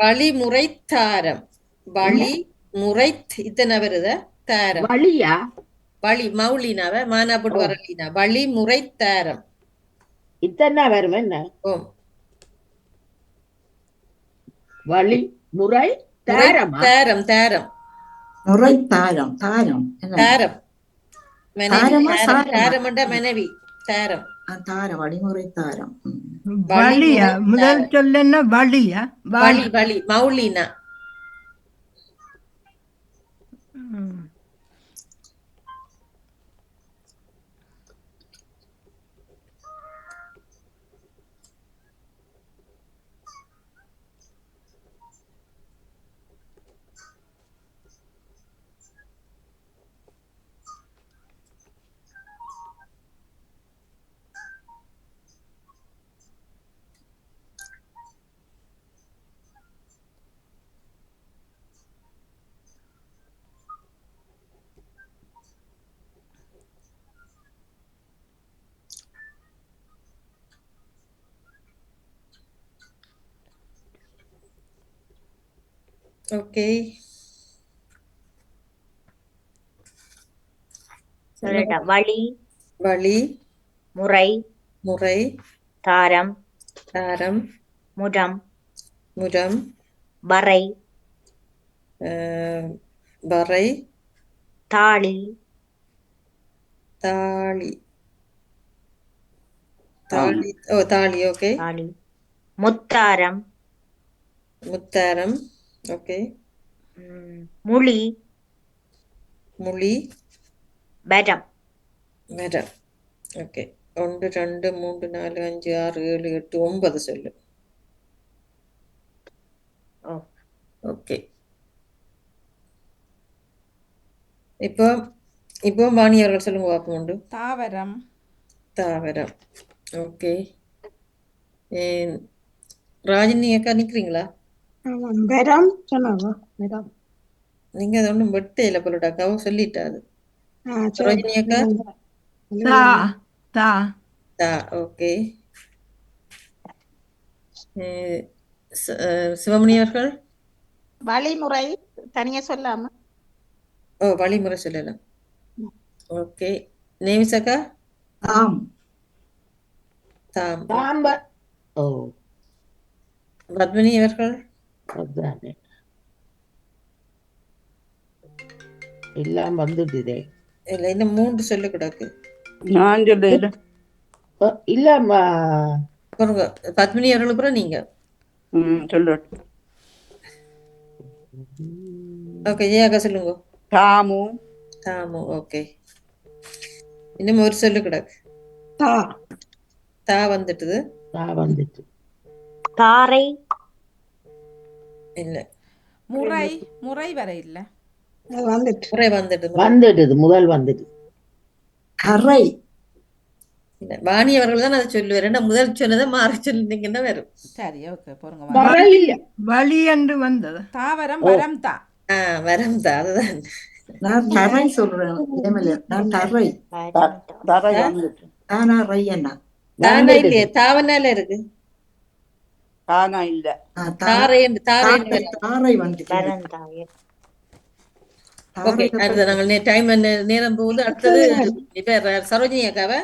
வழிமுறை தாரம். வழி முறை இத்தனை வருத தாரம். வழியா? வழி மௌலினாவ மானா போட்டு வரலீனா. வழி முறை தாரம் இத்தனை வரும் என்ன? ஓம். வழி முறை தாரம். தாரம். தாரம். முறை தாரம். தாரம். தாரம். தாரம்ண்டா மனைவி. தாரம். தாரம். வழிமுறை தாரம். வழியா? முதல் சொல்ல என்ன? வழியா? வழி. வழி மௌலினா. ம். ஓகே சொல்லட்டா? வழி, வழி, முறை, முறை, தாரம், தாரம், முடம், முரம், வரை, வரை, தாளி, தாளி, தாளி, ஓ தாளி, ஓகே. தாளி, முத்தாரம், முத்தாரம், ஓகே. முளி, முளி, பரம். மரம், ஓகே. 1 2 3 4 5 6 7 8 9 சொல்லு. ஓ, ஓகே. இப்போ இப்போ வாணி அவர்கள் சொல்லுங்க பார்ப்போம் உண்டு. தாவரம், தாவரம், ஓகே. ராஜினி அக்கா நிக்கிறீங்களா? வெரம் சொன்னாவா? வெரம். நீங்க அதை ஒன்றும் வெட்டையில போலட்டா அக்காவும் சொல்லிட்டா அது. சரி. ரோஜினி அக்கா தா தா தா, ஓகே. சிவமணி அவர்கள் வழிமுறை தனியா சொல்லாம. ஓ வழிமுறை சொல்லலாம், ஓகே. நேமிசக்கா தாம். தாம், தாம்ப. ஓ பத்மினி அவர்கள் அதானே எல்லாம் வந்துடுதே. இல்ல இன்னும் 3 சொல்லு கிடக்கு. நான் சொல்ல இல்லம்மா. பாருங்க பத்மினி அவர்கள் அப்புறம் நீங்க. சொல்லு. ஓகே ஜெயாக்கா சொல்லுங்க. தாமு. தாமு, ஓகே. இன்னும் ஒரு சொல்லு கிடக்கு. தா. தா வந்துட்டுது. தா வந்துட்டு. தாரை, இல்ல முறை, முறை வரை இல்ல. அது வந்துட்டு. முறை வந்துட்டு. வந்துடுது, முதல் வந்துட்டு. கரை. இல்ல வாணி அவர்கள் தான் அதை சொல்லுவார். ஏன்னா முதல் சொன்னதை மாறி சொல்லிட்டீங்கன்னா வரும். சரி, ஓகே, போறங்க. வரை இல்ல. வழி என்று வந்தது. தாவரம், வரம் தா. வரம் தான், அதுதான். நான் தரை சொல்றேன். ஏமல நான் தரை. தரை வந்துட்டு. தானா ரை என்ன? தானா இல்லையே, தாவனால இருக்கு. தானா இல்ல. தாரை தாரை தாரை வந்துட்டு. வரம் தாயர். ஓகே, அடுத்தது நாங்கள் டைம் நேரம் போகுது. அடுத்தது இப்ப சரோஜினி அக்காவை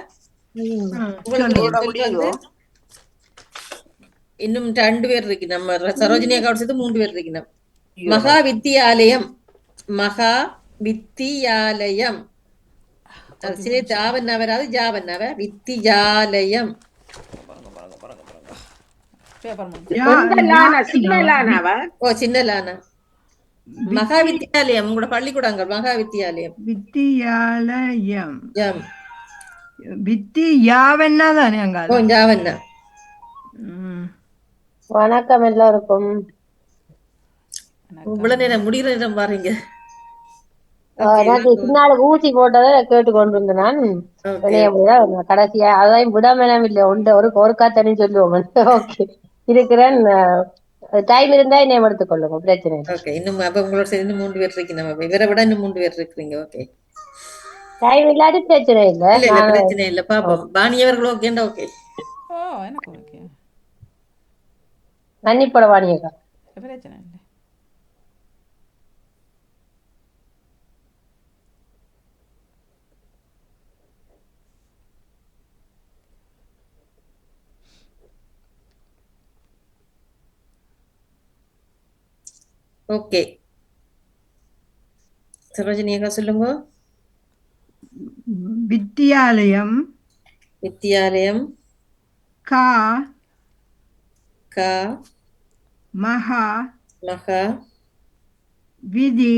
உங்களுக்கு வந்து இன்னும் 2 பேர் இருக்கு. நம்ம சரோஜினி அக்காவோட சேர்த்து 3 பேர் இருக்கணும். மகா வித்தியாலயம், மகா வித்தியாலயம். சரி, ஜாவன்னா வராது, ஜாவன்னாவ வித்தியாலயம். ஓ சின்னலானா. மகா வித்தியாலயம் உங்களோட பள்ளிக்கூடங்கள். மகா வித்தியாலயம். வித்தியாலயம். ஜாம். வித்தி யாவன்னா தானே அங்க. ஓ ஜாவன்னா. வணக்கம் எல்லாருக்கும். இவ்வளவு நேரம் முடிகிற நேரம் பாருங்க. பின்னால ஊசி போட்டதை கேட்டு கொண்டு இருந்தேன் நான். கடைசியா அதையும் விடாமலாம் இல்லை. ஒரு காத்தனி சொல்லுவோம். ஓகே இருக்கிறேன். டைம் இருந்தா என்ன எடுத்துக்கொள்ளுங்க, பிரச்சனை இல்லை. ஓகே, இன்னும் அப்ப உங்களோட சேர்ந்து 3 பேர் இருக்கணும். இவரை விட இன்னும் 3 பேர் இருக்கிறீங்க. ஓகே, டைம் இல்லாட்டி பிரச்சனை இல்லை. இல்ல பிரச்சனை இல்ல, பாப்போம். பாணியவர்கள் ஓகேண்டா? ஓகே. ஓ எனக்கு ஓகே, மன்னிப்பட வாணியக்கா, பிரச்சனை இல்லை. ஓகே, சரோஜினி அக்கா சொல்லுங்க. வித்தியாலயம். வித்தியாலயம். கா. கா. மகா. மகா. விதி.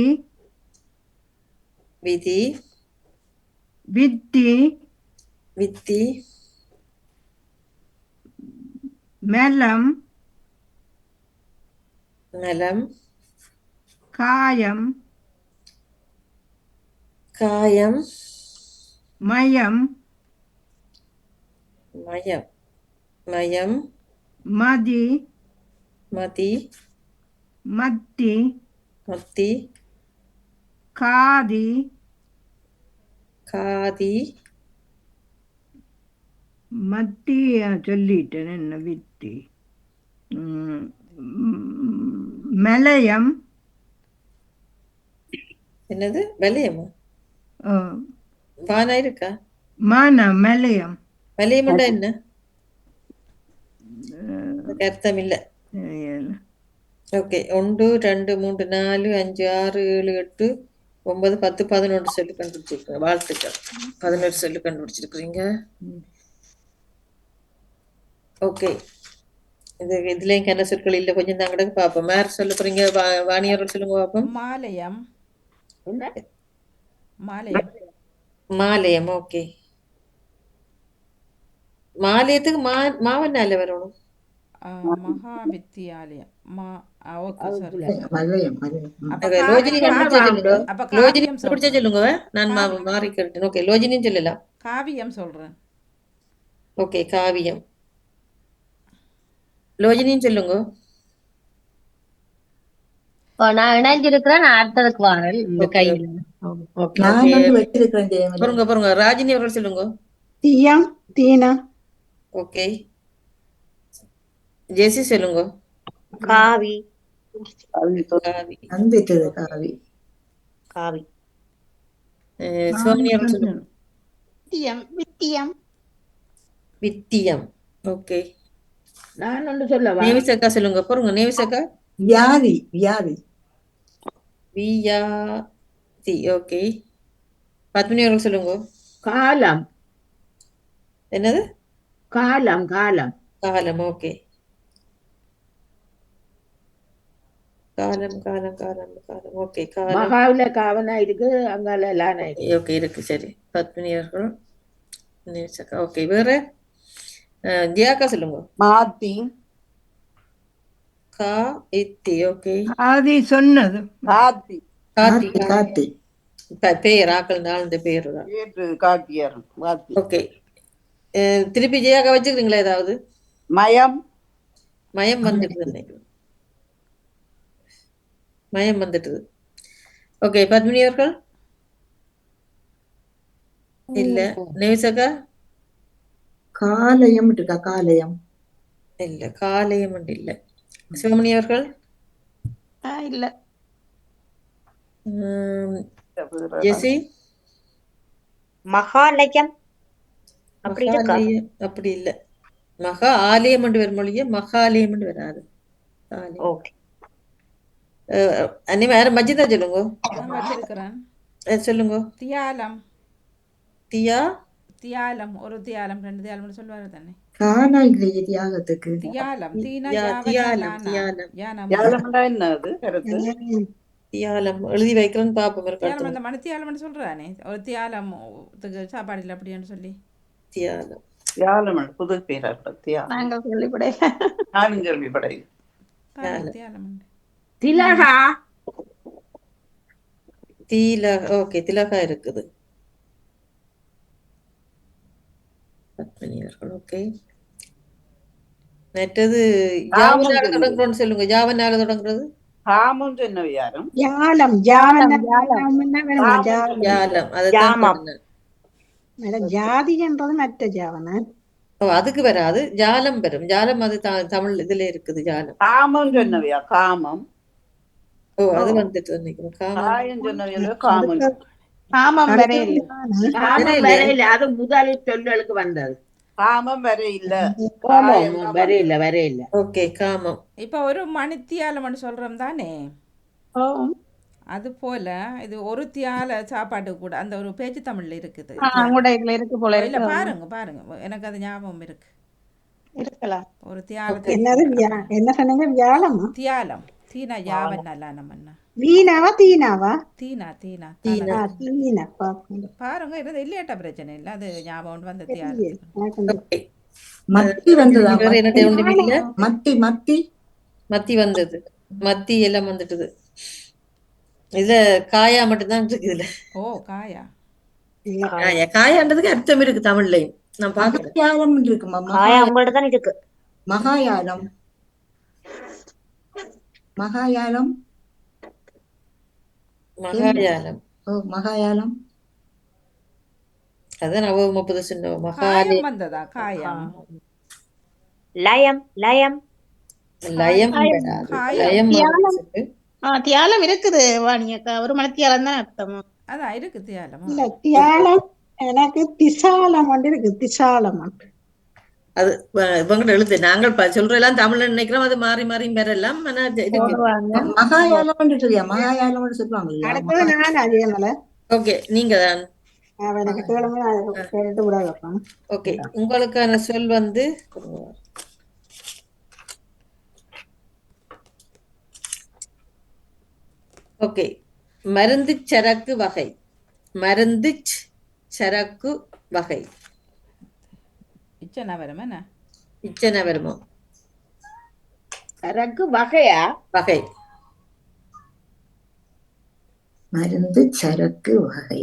விதி வித்தி வித்தி மெலம் நலம் காயம் காயம் மயம் மயம் மயம் மதி மதி மத்தி மத்தி காதி காதி மத்தி சொல்லிட்டேன் என்ன வித்தி மெலயம் என்னது வலியமா பானா இருக்கா மன மெலயம் வலியம்டா என்ன அர்த்தம் இல்ல. ஓகே 1 2 3 4 5 6 7 8 9 10 11 சொல்லி கண்டுபிடிச்சிருக்கீங்க. வாழ்த்துக்கள். 11 சொல்லி கண்டுபிடிச்சிருக்கிறீங்க. ஓகே இதுலயும் என்ன சொற்கள் இல்ல கொஞ்சம் தான் கிடக்கு பாப்போம். மேர் சொல்ல போறீங்க வாணியர்கள் சொல்லுங்க பாப்போம். மாலயம் என்ன மாலயம் மாலயம். ஓகே மாலயத்துக்கு மாவன்னால வரணும். மகாவித்தியாலயம் ஓகே சாரி. மலையம் மலையம் லோஜினி கண்டுபிடிச்சா சொல்லுங்க. அப்ப லோஜினி காவியம் கண்டுபிடிச்சா சொல்லுங்க. நான் மாறி கேட்டேன். ஓகே லோஜினியும் சொல்லலாம். காவியம் சொல்றேன். ஓகே காவியம். லோஜினியும் சொல்லுங்க. நான் இணைஞ்சிருக்கிறேன். நான் அடுத்ததுக்கு வரேன் இந்த கையில. ஓகே நான் வந்து வச்சிருக்கிறேன் ஜெயமணி. பொறுங்க பொறுங்க ராஜினி அவர்கள் சொல்லுங்க. தீயம் தீனா ஓகே ஜெசி சொல்லுங்க. காவி காவி. வந்துட்டது காவி. காவி சிவமணி அவர்கள் சொல்லுங்க. வித்தியம் வித்தியம் வித்தியம். ஓகே நான் ஒன்று சொல்லவா? நேவிசக்கா சொல்லுங்க. பொறுங்க நேவிசக்கா. வியாதி வியாதி. வியாதி. ஓகே பத்மினி அவர்கள் சொல்லுங்க. காலம். என்னது? காலம் காலம் காலம். ஓகே காலம் காலம் காலம் காலம். ஓகே காலம். மகாவில காவனா இருக்கு, அங்கால லானா இருக்கு. ஓகே இருக்கு சரி. பத்மினி அவர்கள் நேவிசக்கா. ஓகே வேற ஜியாக்கா சொல்லுங்க. மாத்தி கா இத்தி. ஓகே ஆதி சொன்னது காத்தி காத்தி. காத்தி பேர் ஆக்கள் நாலு பேரு தான். ஏற்று காத்தியார் காத்தி. ஓகே திருப்பி ஜெயாக்கா வச்சுக்கிறீங்களா ஏதாவது? மயம் மயம் வந்துட்டு நினைக்கிறேன். மயம் வந்துட்டுது. ஓகே பத்மினி அவர்கள் இல்ல. நேவிசக்கா காலயம் இருக்கா காலயம். இல்ல. காலையம் இல்ல. சிவமணி அவர்கள் இல்ல ஜெசி மகாலயம் அப்படி இருக்கா? மகாலயம் அப்படி இல்ல. மகா ஆலயம் என்று வரும் மொழிய மகாலயம் என்று வராது. ஓகே அன்னை வேற மஜிதா சொல்லுங்க. நான் வச்சிருக்கிறேன். சொல்லுங்க. தியாலம் தியா தியாலம் ஒரு தியாலம் 2 தியாலம் சொல்லுவாரு தானே. காணா இல்லையே தியாகத்துக்கு. தியாலம் தீனா தியாலம் தியாலம் யாழம்னா என்னது கருத்து? தியாலம் எழுதி வைக்கிறேன்னு பாப்போம். தியாலம் அந்த மணி தியாலம்னு சொல்றானே ஒரு தியாலம் சாப்பாடு இல்லை அப்படின்னு சொல்லி. தியாலம் யாழம் புது பேரா தியாலம். நாங்கள் கேள்விப்படைய நானும் கேள்விப்படை. தியாலம் திலகா ஓகே திலகா இருக்குது. ஓகே மற்றது ஜாவனால தொடங்குறோம்னு சொல்லுங்க. ஜாவனால தொடங்குறது காமம் சொன்ன யாரும் ஜாலம் ஜாலம். அதுதான் ஜாதி என்றது மற்ற ஜாவன. ஓ அதுக்கு வராது. ஜாலம் வரும். ஜாலம் அது தமிழ் இதுல இருக்குது. ஜாலம். காமம் சொன்னவையா காமம். ஓ அது வந்துட்டு நினைக்கிறேன். காயம் சொன்னவையா காமம். காமம் வரையில்லை. காமம் வரையில அது முதல் சொல்லுக்கு வந்தது. காமம் வரையில்ல வரையில வரையில. ஓகே காமம். இப்ப ஒரு மணித்தியாலம் சொல்றோம் தானே. அது போல இது ஒரு தியால சாப்பாடு கூட அந்த ஒரு பேச்சு தமிழ்ல இருக்குது. இருக்கு போல இல்ல பாருங்க பாருங்க எனக்கு அது ஞாபகம் இருக்கு. இருக்கலாம். ஒரு தியாலத்தை என்ன சொன்னீங்க? வியாழம் தியாலம் தீனா யாவன் நல்லா நம்மண்ணா வீணாவா தீனாவா? தீனா தீனா தீனா. தீனா பாக்கணும். பாருங்க இது இல்லையாட்டா பிரச்சனை இல்லை அது ஞாபகம் வந்து தெரியல. தியாலத்துக்கு எனக்கு இந்த ஓகே. மத்தி வந்ததா? வேற என்ன ஒன்றும் இல்ல. மத்தி மத்தி மத்தி வந்தது. மத்தி எல்லாம் வந்துட்டுது. இதுல காயா மட்டும்தான் இருக்கு இதுல. ஓ காயா இல்ல. காயா காயான்றதுக்கு அர்த்தம் இருக்கு தமிழ்லையும். நான் பாக்குறேன். மகாயாலம் இருக்குமா? காயா உங்கள்ட்ட தான் இருக்கு. மகாயாலம் மகாயாலம் மகாயாலம். ஓ மகாயாலம் அதான் அவ 30 சொன்ன மகாலே காயம் வந்ததா காயம் லயம் லயம் லயம் காயம். வராது. காயம். லயம் தியாலம். சொல்லு. தியாலம் இருக்குது வாணியக்கா. ஒரு மலத்தியாலம் தான் அர்த்தம். அதான் இருக்கு தியாலமா இல்ல தியாலம் எனக்கு திசாலம் வந்து இருக்கு. திசாலம் அது இவங்க எழுத்து நாங்கள் சொல்றதெல்லாம் தமிழ்ல நினைக்கிறோம். அது மாறி மாறி வரலாம். ஆனா அது இருக்கு. போடுவாங்க. மகாயாலம் சொல்லியா? மகாயாலம் சொல்லுவாங்க இல்லையா? அடுத்தது நான் அதே மேல ஓகே நீங்க தான். எனக்கு கேளுங்க, கேட்டு கூட வைப்பேன். ஓகே உங்களுக்கான சொல் வந்து ஓகே மருந்து சரக்கு வகை. மருந்து சரக்கு வகை. இச்சனா வரும் என்ன இச்சனை வருமோ? சரக்கு வகையா? வகை. மருந்து சரக்கு வகை.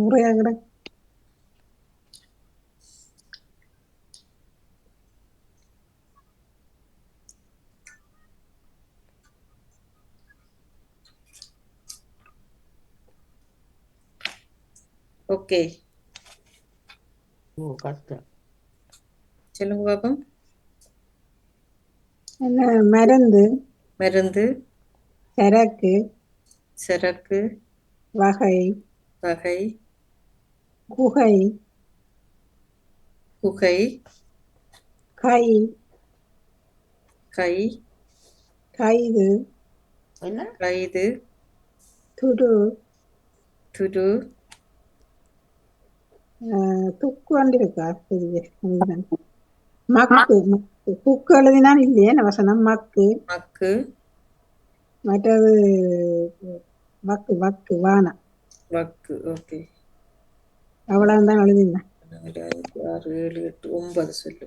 உரையா கூட ஓகே கஷ்டம். சொல்லுங்க பாப்போம். என்ன? மருந்து மருந்து சரக்கு சரக்கு வகை வகை குகை குகை கை கை கைது என்ன? கைது துடு துடு துக்கு வந்து இருக்கா? மக்கு புக்கு எழுதினால் இல்லையே வசனம். மக்கு மக்கு மற்றது வக்கு வக்கு வானம். வக்கு. ஓகே அவ்வளவுதான் எழுதினேன். 4 5 6 7 8 9 சொல்லு.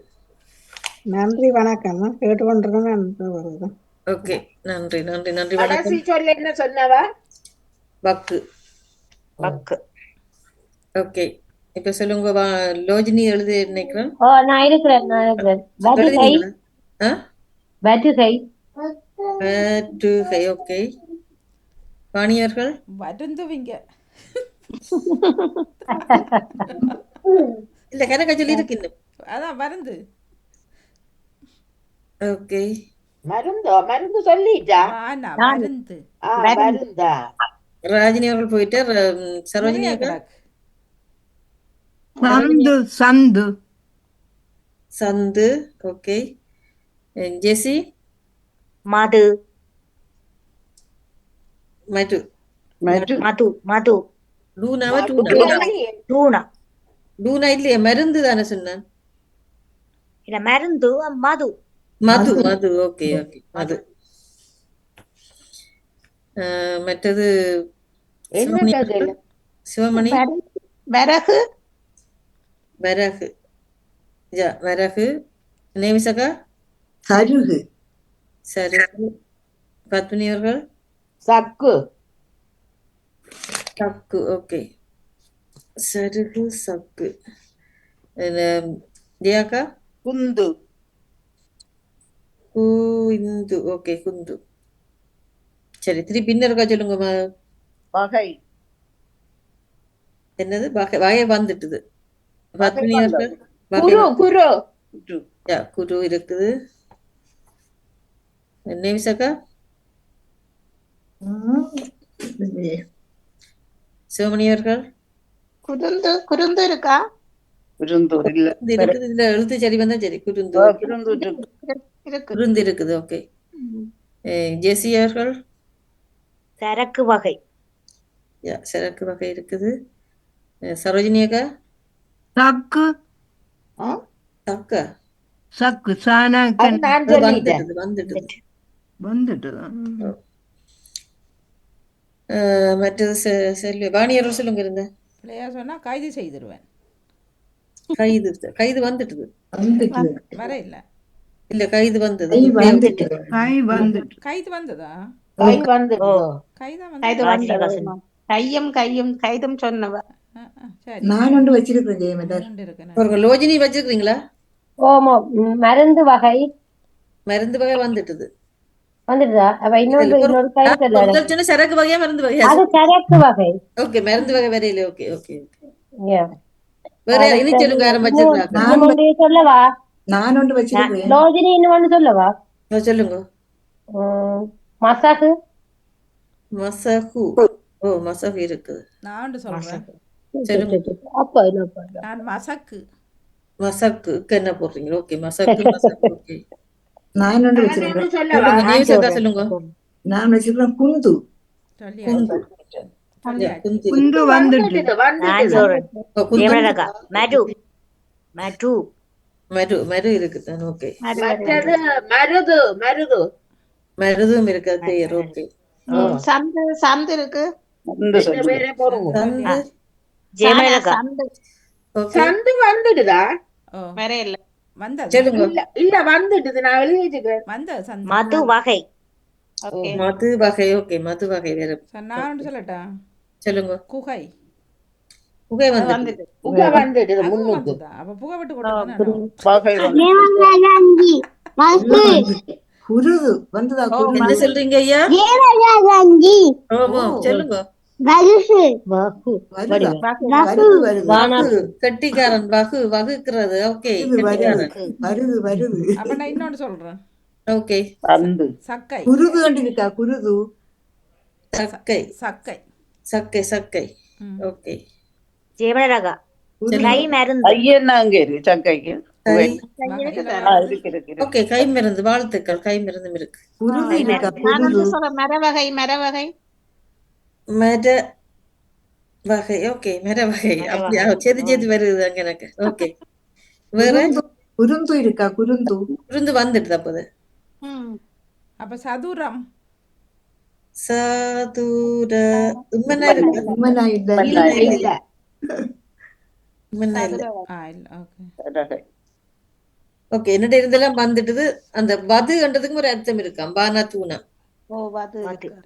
நன்றி வணக்கம். கேட்டுக்கொண்டிருக்கேன். வருது. ஓகே நன்றி நன்றி நன்றி கடைசி வணக்கம். சொல்ல என்ன சொன்னவா? வக்கு. வக்கு. ஓகே இப்ப சொல்லுங்க. லோஜினி எழுதி நினைக்கிறேன். நான் இருக்கிறேன். பட்டுகை எழுதினீங்களா? ஆ பட்டுகை பட்டுகை. ஓகே வாணியர்கள் வருந்துவீங்க இல்ல கணக்கா சொல்லி இருக்கு இன்னும். அதான் மருந்து ஓகே மருந்தோ? மருந்து சொல்லிட்டா? ஆனா நான் மருந்து மருந்தா? ராஜினி அவர்கள் போயிட்டார். சரோஜினி நிறைய அக்கா? கிடக்கு சந்து சந்து சந்து. ஓகே ஜெசி? மது மது. மது மது டூனாவா டூனா? டூனா டூனா இல்லையா? மருந்து தானே சொன்னேன். இல்ல மருந்து மது மது மது. ஓகே ஓகே மது. மற்றது என்ன கேளு? சிவமணி? விறகு வரகு. வரகு. நேமிசகா? சருகு. சருகு. பத்மினி அவர்கள்? சக்கு. சக்கு. ஓகே சருகு சக்கு. தியாக்கா? குந்து. குந்து. ஓகே குந்து. சரி திருப்பி இன்னொருக்கா சொல்லுங்க. வகை. என்னது? வகை. வகை வந்துட்டுது. பத்மினி அவர்கள்? வகை குரு யா குரு இருக்குது. நேவிசக்கா சிவமணியர்கள் குருந்து இருக்கா? குருந்தூர் இல்ல, இது இருக்குது. இதுல எழுத்து சரி வந்தா சரி. குருந்து குருந்தூர் இருக்கு. இருக்கு. குருந்து இருக்குது. ஓகே. ஜெசியர்கள் சரக்கு வகை. யா சரக்கு வகை இருக்குது. சரோஜினியக்கா சக்கு தக்கா சக்கு சாணாக்கன் நான் சொல்லிட்டேன். வந்துட்டது. வந்துட்டுதான். மற்றது செல்வி வாணியர் சொல்லுங்க இருந்த பிள்ளையா சொன்னா கைது செய்திருவேன். கைது கைது வந்துட்டுது. வர இல்ல இல்ல கைது வந்தது. கை வந்துட்டு கைது வந்ததா? கை வந்துடுதோ? கைதான் கைது வந்து வந்தது. கையும் கைதும் சொன்னவ. சரி நான் ஒன்று வச்சிருக்கேன் ஜெயமலர். ரெண்டு இருக்கு. ஒரு லோஜினி வச்சிருக்கீங்களா? ஓமோ மருந்து வகை மருந்து வகை வந்துட்டுது. வந்துடுதா? அப்ப இன்னொரு கை சொல்ல முதல் சொன்ன சரக்கு வகையா மருந்து வகையா? அது சரக்கு வகை. ஓகே மருந்து வகை வரையில. Okay okay Yeah. வேற இனி சொல்லுங்க. யாரும் வச்சிருக்காங்க? இன்னும் ஒன்று சொல்லவா? நான் ஒன்று வச்சிருக்கேன். லோஜினி இன்னும் ஒன்று சொல்லவா? சொல்லுங்க. மசகு மசகு. ஓ மசகு இருக்குது. நான் ஒன்று சொல்றேன். சொல்லுங்க. அப்ப என்னப்பா? நான் மசக்கு. மசக்கு என்ன போடுறீங்க? ஓகே மசக்கு மசக்கு. ஓகே நான் ஒன்று வச்சிருக்கேன். சொல்லுங்க. நேவிசக்கா சொல்லுங்க. நான் வச்சிருக்கேன் குந்து. சொல்லியா? குந்து. குண்டு வந்துட்டு நான் சொல்றேன். ஜெயமலகா மது மது மரு மரு இருக்குது. ஓகே மற்றது மருது மருது மருதும் இருக்கு. பெயர். ஓகே சந்து இருக்கு. வேற போடுங்க. சந்து. ஜெயமலகா ஓகே சந்து வந்துடுதா? ஓ வேற இல்ல. வந்தது. சொல்லுங்க. இல்ல வந்துடுது. நான் எழுதி வச்சுக்கிறேன். வந்தது சந்தை. மது வகை. ஓகே. மது வகை. ஓகே மது வகை வேற. சரி, நான் ஒன்று சொல்லட்டா? சொல்லுங்க. குகை. புகை வந்து வந்துட்டு. உக வந்துடுது அதுவும் முன்னுக்கு. வந்ததா? அப்ப புகை விட்டு கொடுத்தா குருது வந்ததா? குருது என்ன சொல்றீங்க ஐயா? ஆமா சொல்லுங்க. வருதா? வகு கட்டிக்காரன். வகு வகுக்கிறது. ஓகே கட்டிக்காரன். வருது வருது. அப்ப நான் இன்னொன்னு சொல்றேன். ஓகே சக்கை. குருது கண்டு இருக்கா? குருது சக்கை சக்கை. சக்கை சக்கை. ஓகே ஜெயமலகா கை மருந்து. ஓகே கை மருந்து. வாழ்த்துக்கள். கை மருந்தும் இருக்கு. குருது இருக்கா? நான் குருது வந்து சொல்றேன் மரவகை. மர வகை. ஓகே மர வகை. அப்படியா? செது வருது அங்க எனக்கு. ஓகே வேற குருந்து இருக்கா? குருந்து குருந்து வந்துடுது. அப்போது அப்ப சதுரம். சதுர உண்மையா இருக்கு. உண்மையா இல்ல. இல்ல உண்மையா இல்ல. இல்ல. ஓகே ஓகே என்னட்ட இருந்தெல்லாம் வந்துட்டுது. அந்த வது என்றதுக்கும் ஒரு அர்த்தம் இருக்காம். பானா தூணா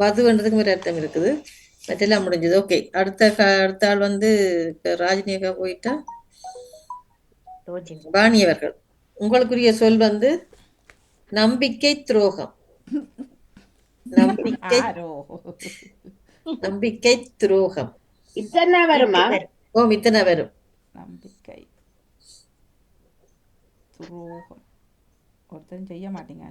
வது என்றதுக்கும் ஒரு அர்த்தம் இருக்குது. மற்றெல்லாம் முடிஞ்சது. ஓகே அடுத்த ஆள் வந்து ராஜினியக்கா போயிட்டா. வாணியவர்கள் உங்களுக்குரிய சொல் வந்து நம்பிக்கை துரோகம். நம்பிக்கை துரோகம். இத்தனை வருமா? ஓ இத்தனை வரும். நம்பிக்கை துரோகம் ஒருத்தரும் செய்ய மாட்டீங்க.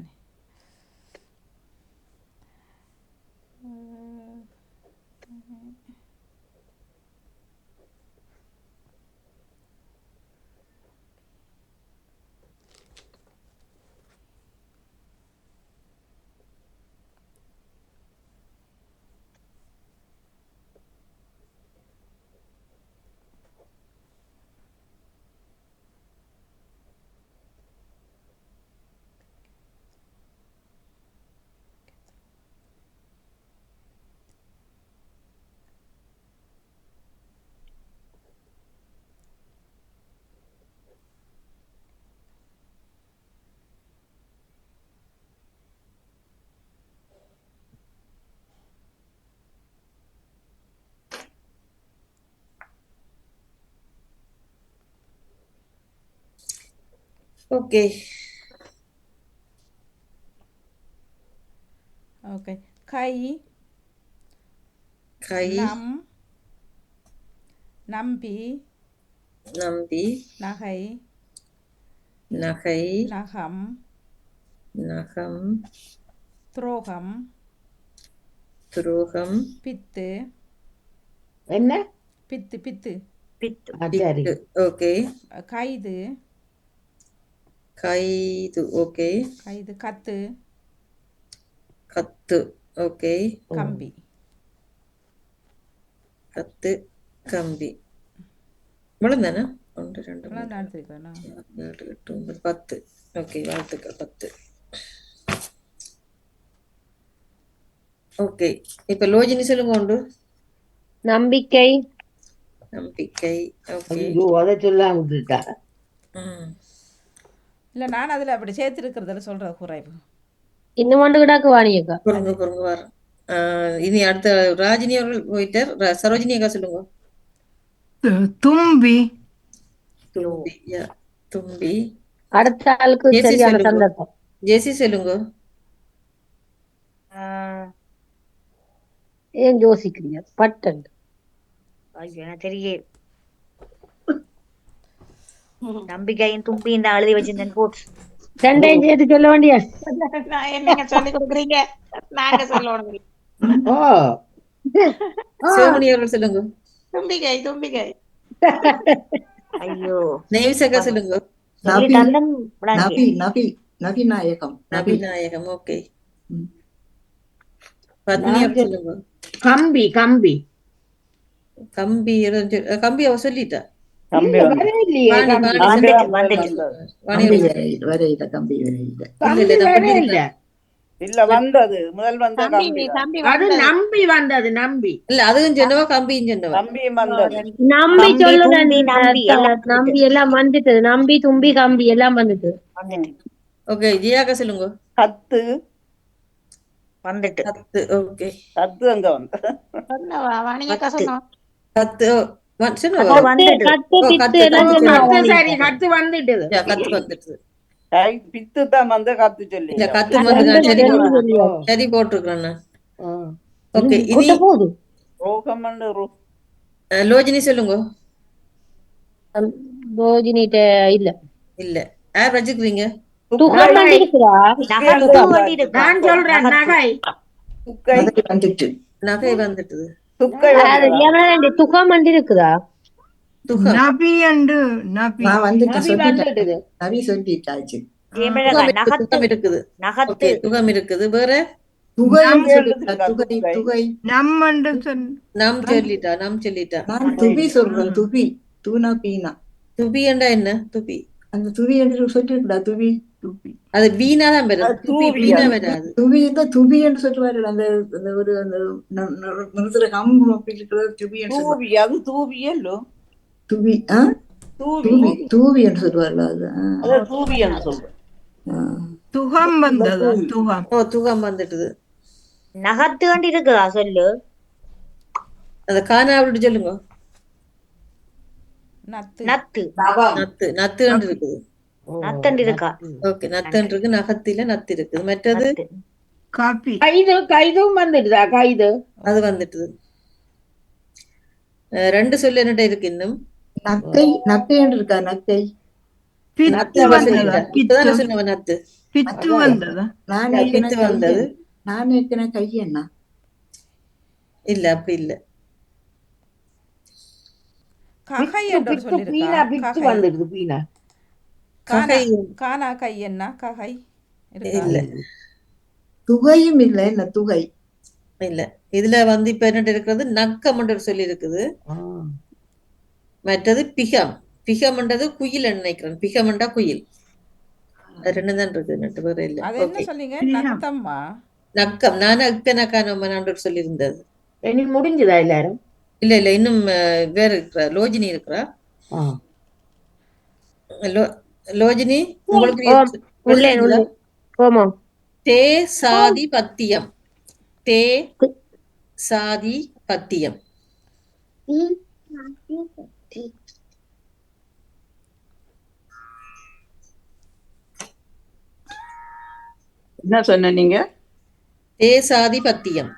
ஓகே ஓகே கை கை நம்பி நம்பி நகை நகை, நகம், நகம், துரோகம், துரோகம், பித்து, என்ன பித்து பித்து, பித்து, சரி பித்து. ஓகே. கைது, கைது. ஓகே. கைது, கத்து, கத்து. ஓகே. கம்பி. கத்து, கம்பி. இவ்வளவுதானே? 1 2 இவ்வளோ 3 நடத்திருக்கேண்ணா. 7 8 9 10. ஓகே, வாழ்த்துக்கள் 10. ஓகே, இப்ப லோஜினி சொல்லுங்க உண்டு. நம்பிக்கை, நம்பிக்கை. ஓகே. ஐயோ அதை சொல்லாம விட்டுட்டா. இல்லை நான் அதில் அப்படி சேர்த்துருக்கிறதுல சொல்கிற குறைவு. இன்னும் ஒன்று கிடாக்கு வாணியக்கா. பொறுங்க பொறுங்க வர. இனி அடுத்த ராஜினி அவர்கள் போயிட்டார். சரோஜினி அக்கா சொல்லுங்க. தும்பி, தும்பி. யா, தும்பி. அடுத்த ஆளுக்கு ஜேசி சரியான சொல்லுங்க. சந்தர்ப்பம். ஜேசி சொல்லுங்க. ஏன் யோசிக்கிறீங்க? பட்டன் ஐயோ எனக்கு தெரிய நம்பிக்கையும் தும்பியும் தான் எழுதி வச்சிருந்தேன் போட்டு. ரெண்டையும் சேர்த்து சொல்ல வேண்டிய. நான் என்னங்க சொல்லி கொடுக்குறீங்க? நாங்க சொல்லணும். ஓ சிவமணி அவர்கள் சொல்லுங்க. தும்பிக்கை தும்பிக்கை. ஐயோ நேவிசக்கா சொல்லுங்க. சொல்லி நபி தந்தம் நபி நபி நபிநாயகம் நபி. நபிநாயகம். ஓகே. பத்மினி அவர்கள் சொல்லுங்க. கம்பி கம்பி கம்பி. கம்பி அவ சொல்லிட்டா. வரையிலையே வாணி, கம்பி. வாணி வந்துட்டு சொல்லுங்க. வாணி கம்பி அவர்கள் வரையில கம்பி வரையில. கம்பி இல்ல, நான் வரையில. பண்ணிருக்கேன். இல்ல வந்தது முதல் வந்த தம்பி கம்பி தான். தம்பி அது வந்தது. நம்பி வந்தது நம்பி. இல்ல, அதுவும் சொன்னவா கம்பியும் சொன்னவா. கம்பியும் வந்தது. நம்பி கம்பி, சொல்லுறேன். தும்பி, நம்பி எல்லாம் நம்பி எல்லாம் வந்துட்டு. நம்பி தும்பி கம்பி எல்லாம் வந்துட்டு. வந்துட்டு ஓகே, ஜியாக்கா சொல்லுங்க. கத்து வந்துட்டு கத்து. ஓகே. கத்து அங்க வந்து சொன்னவா வாணியக்கா பத்து. சொன்னவா? கத்து. சொன்னவா. கத்து வந்துட்டு கத்து ஓ, பித்து கத்து, எல்லாம் கத்து. சொன்னா கத்து வாணியக்கா. சரி கத்து வந்துட்டுது. யா, கத்து வந்துட்டு. கை பித்து தான் வந்து கத்து சொல்லி இல்ல, கத்து வந்து ரெண்டும் நான் சரி சொல்லி சொல்லியாச்சு. சரி போட்டிருக்கிறேன் நான். ஆ. ஓகே, இனி கூட்ட போகுது. ரோகம் லோஜினி சொல்லுங்க. ரோஜினிட்ட இல்ல. இல்ல, யார் வச்சுக்கிறீங்க? துக்கம் நகை. இருக்குதா? நகத்து வண்டி இருக்கா? நான் சொல்றேன் நகை. துக்கை நகை வந்துட்டு. நகை வந்துட்டுது. துக்கை அது வந்ததா? எவ்வளவு துக்கம் வண்டி இருக்குதா? துகம். நபி என்று நபி. நான் வந்துட்டு நபி சொல்லிட்டேன். வந்துட்டுது. நபி சொல்லிட்டாச்சு. ஜெயமிழகா, துகம் இருக்குது, நகத்து துகம் இருக்குது. நகத்து ஓகே, துகம் இருக்குது. வேற துகைன்னு நம் சொல்லிட்டா. துகை துகை. துகை. நம் என்று சொல். நாம் சொல்லிட்டா. நாம் சொல்லிட்டா. நான் துபி சொல்றேன். துபி தூணா பீனா. துபி என்றா என்ன? துபி. அந்த துபி என்று சொல்லிருக்கா. துபி துபி அது வீணா தான் வரும். அது துபி தூவி வீணா அது. வராது. துபி தான் துபி என்று சொல்லுவாரு. அந்த அந்த ஒரு அந்த நிறுத்துற கம்பு அப்படி இருக்கிற துபி என்று சொல்லுவாரு. தூவி அது தூவியல்லோ துபி தூவி தூவி தூவி என்று சொல்லுவார்கள். அது அத தூவி என்று சொல்றேன். துகம் வந்ததா? துகம். ஓ, துகம் வந்துட்டுது. நகத்து வண்டி இருக்குதா சொல்லு. அந்த காணா விட்டு சொல்லுங்க. நத்து. நத்து நத்து. நத்துன்னு இருக்குது. நத்தண்டி இருக்கா? ஓகே, நத்துன்னு இருக்கு. நகத்தில நத்து இருக்குது. மற்றது நத்து. காப்பி. கைது கைதும் வந்துடுதா? கைது அது வந்துட்டுது. ரெண்டு சொல்லு என்னட்ட இருக்கு இன்னும். நக்கை நக்கை என்று இருக்கா. நக்கை பித்து நத்து அவ வந்ததா? சொல்லிட்டா. பித்து. இப்பதானே சொன்னவன் நத்து. பித்து வந்ததா? நான் பித்து ஏற்கனவே வந்தது. நான் ஏற்கனவே கையண்ணா. இல்ல, அப்படி இல்ல. ககை என்று பித்து சொல்லியிருக்கா. பீனா பித்து ககை. வந்துடுது பீனா. கானா ககை கானா கை என்ன? ககை இருக்கா? இல்ல. துகையும் இல்லை. என்ன துகை. இல்ல, இதுல வந்து இப்ப என்னட்டு இருக்கிறது நக்கம்ன்ற சொல்லி இருக்குது. மற்றது பிகம். பிகம்ன்றது குயில் நினைக்கிறேன். பிகம்ன்றா குயில். அது ரெண்டு தான் இருக்கு. நட்டு வேற இல்ல. அது என்ன ஓகே, சொன்னீங்க? பிரியா. நத்தம்மா. நக்கம். நானும் அக்கனக்கான சொல்லி இருந்தது. இனி முடிஞ்சுதா எல்லாரும்? இல்ல இல்ல, இன்னும் வேற இருக்கிறா. லோஜினி இருக்கிறா. லோஜினி உங்களுக்கு ஓம் உள்ளே எழுதுங்களா? உள்ளே ஓமோ. தே சாதி பத்தியம். தே சாதி பத்தியம். என்ன சொன்ன நீங்க? தே சாதி பத்தியம்.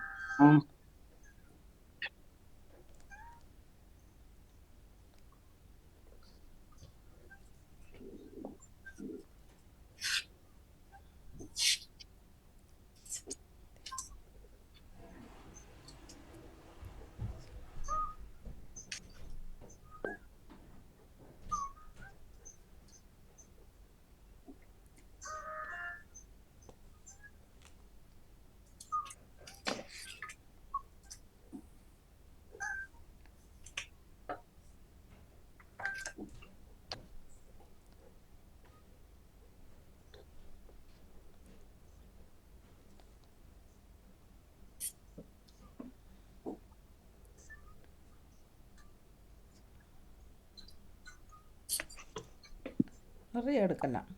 நிறைய எடுக்கலாம்.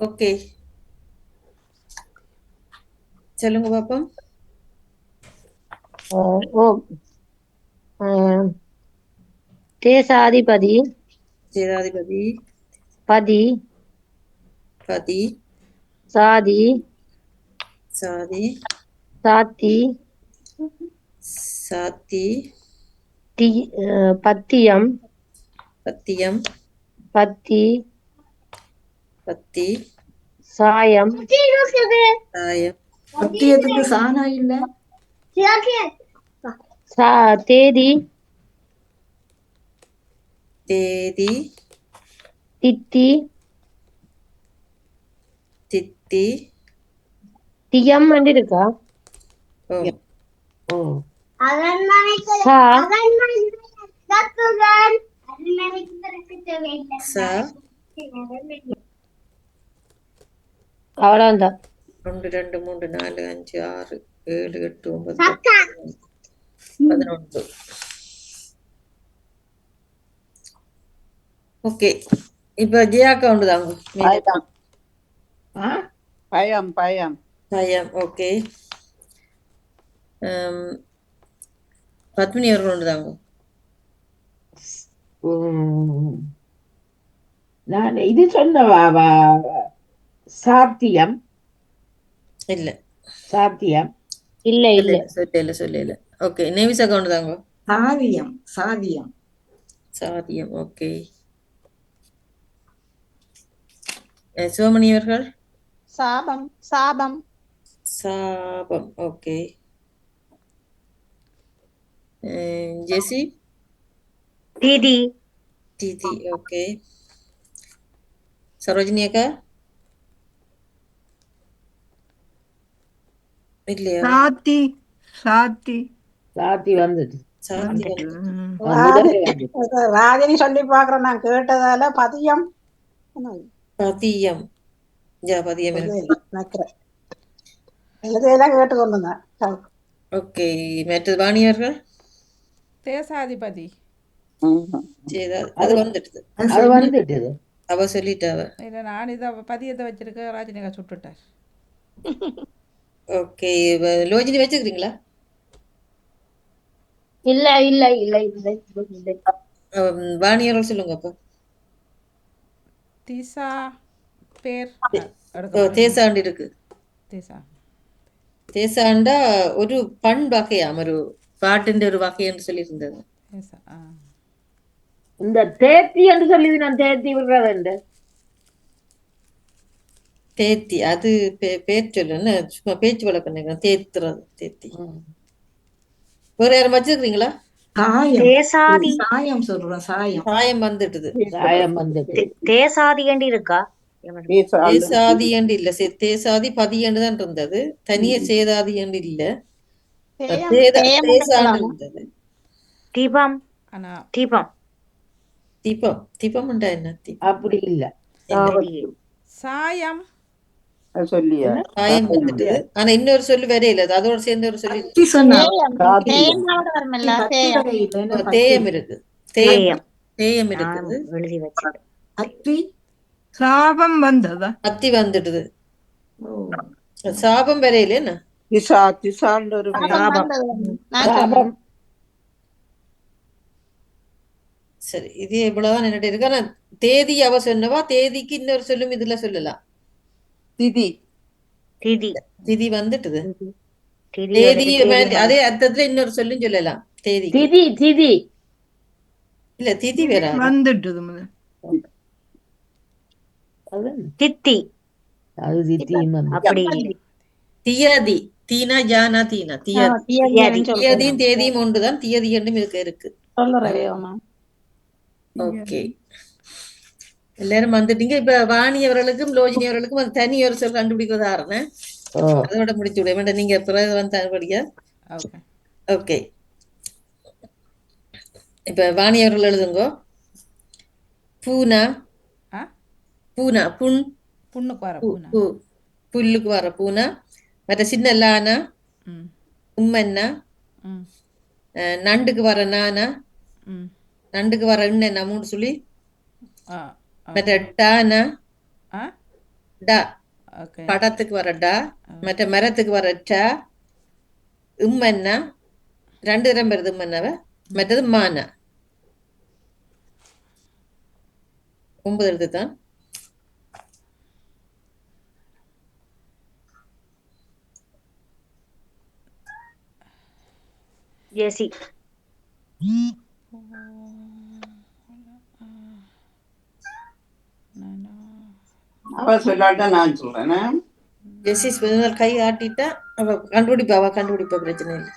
ஓகே, சொல்லுங்க பாப்போம். ஓ தேசாதிபதி சேதாதிபதி, பதி பதி, சாதி சாதி, சாத்தி சாத்தி, பத்தியம் பத்தியம், பத்தி பத்தி, சாயம் சாயம், பத்தியத்துக்கு சாணா இல்ல. தேதி தேதி, தித்தி தித்தி, தியம் இருக்கா? ஓ, ஓ சா சா, அவ்வளவுதான். 1 2 3 4 5 6 7 8 9 11. ஓகே, இப்ப ஜியா அக்கௌண்ட் தாங்க. பயம் பயம் பயம். ஓகே, பத்மினி அவர்கள் ஒன்று தாங்க. நான் இது சொன்னவா சாத்தியம் இல்ல, சாத்தியம் இல்ல இல்ல சொல்லல. ஓகே, நேவிஸ் அக்கௌண்ட் தாங்க. சாதியம் சாதியம் சாதியம். ஓகே, சிவமணி அவர்கள் சாபம் சாபம் சாபம். ஓகே, ஜெசி திதி திதி. ஓகே, சரோஜினி அக்கா இல்லையா? சாத்தி சாத்தி சாத்தி வந்துட்டு சாதி ராஜினி சொல்லி பாக்குறேன், நான் கேட்டதால பதியம் பதியம். பதியம் எழுதையெல்லாம் கேட்டு கொண்டுதான். ஓகே, மற்றது வாணியர்கள் தேசாதிபதி. அது வந்துடுது. அது வந்துட்டு அவ சொல்லிட்டாவ. இல்லை, நான் இதை பதியத்தை வச்சிருக்க ராஜினிகா சுட்டுட்டார். ஓகே, லோஜினி வச்சுக்கிறீங்களா? இல்ல இல்ல இல்ல இல்ல இல்ல. வாணியர்கள் சொல்லுங்க அப்போ. திசா பேர் தேசாண்டு இருக்கு. திசா தேசாண்டா ஒரு பண் வகையாம், ஒரு பாட்டின் ஒரு வகைன்னு சொல்லி இருந்தது. இந்த தேத்தி என்று சொல்லி நான் தேத்தி விடுறேன். தேத்தி அது பேர் சொல்லுன்னு சும்மா பேச்சு வழக்கம் நினைக்கிறேன். தேத்துறது தேத்தி. வேற யாரும் வச்சிருக்கீங்களா? சாயம் சொல்றேன். சாயம் வந்துட்டுது. சாயம் வந்துட்டு தேசாதி ஏண்டி இருக்கா? தேசாதி ஏண்டு இல்ல, தேசாதி பதியண்டு தான் இருந்தது. தனிய சேதாதி ஏண்டு இல்ல, தேசாண்டு இருந்தது. தீபம் தீபம் தீபம் தீபம் என்ன? அப்படி இல்ல, சாயம் சொல்லியா? சாயம் வந்துட்டு. ஆனா இன்னொரு சொல்லு வேற இல்ல, அதோட சேர்ந்து ஒரு சொல்லி தேயம் இருக்கு. தேயம் இருக்குது. சாபம் வந்ததா? அத்தி வந்துடுது. சாபம் வரையில என்ன? சரி, இது எவ்வளவுதான் என்னட்டு இருக்கு. ஆனா தேதி அவ சொன்னவா, தேதிக்கு இன்னொரு சொல்லும் இதுல சொல்லலாம். திதி திதி திதி வந்துட்டுது. தேதி அதே அர்த்தத்துல இன்னொரு சொல்லும் சொல்லலாம். தேதி திதி திதி இல்ல, திதி வேற வந்துட்டுது. தித்தி அது தித்தியும் அப்படி தியதி. தீனா ஜானா தீனா தியதியும் தேதியும் ஒன்றுதான். தியதி என்றும் இருக்கு. ஓகே, எல்லாரும் வந்துட்டீங்க. இப்ப வாணி அவர்களுக்கும் லோஜினி அவர்களுக்கும் அது தனி ஒரு சொல் கண்டுபிடிக்கிறதாருன்னு அதோட முடிச்சு விட வேண்டாம். நீங்க பிறகு வந்து படிக்க. ஓகே, இப்ப வாணி அவர்கள் எழுதுங்க. பூனா பூனா புண் புண்ணுக்கு வர புல்லுக்கு வர பூனா. மற்ற சின்ன லானா உம்மன்னா. நண்டுக்கு வர நானா. நண்டுக்கு வர என்ன 3 சொல்லி மற்ற டானா ஆ டா ஓகே படத்துக்கு வர டா, மற்ற மரத்துக்கு வர டா, இம்மன்னா 2 தரம் வருது இம்மன்னாவ, மற்றது மானா 9 எழுத்து தான். ஜெசி அவ சொல்லாட்டா நான் சொல்றேன். ஜெசிஸ் கை ஆட்டிட்டா அவ கண்டுபிடிப்பா பிரச்சனை இல்லை.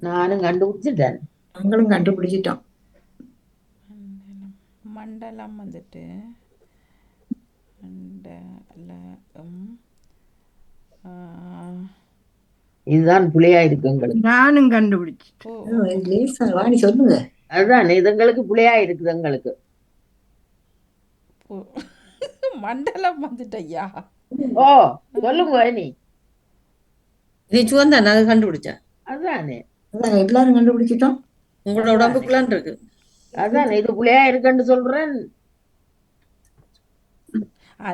நானும் கண்டுபிடிச்சிட்டேன். நாங்களும் கண்டுபிடிச்சிட்டோம். மண்டலம் வந்துட்டு மண்டலம் இதுதான் புள்ளையா இருக்கு எங்களுக்கு. நானும் கண்டுபிடிச்சிட்டேன். லேசா வாணி சொல்லுங்க. அதுதான் இது எங்களுக்கு புள்ளையா இருக்குது எங்களுக்கு. மண்டலம் வந்துட்டு ஐயா. ஓ சொல்லுங்க நீ. நீ சுவந்தா நாங்க கண்டுபிடிச்சா அதுதானே எல்லாரும் கண்டுபிடிச்சிட்டோம். உங்களோட உடம்புக்குள்ளான் இருக்கு. அதுதானே இது புள்ளையா இருக்குன்னு சொல்றேன்.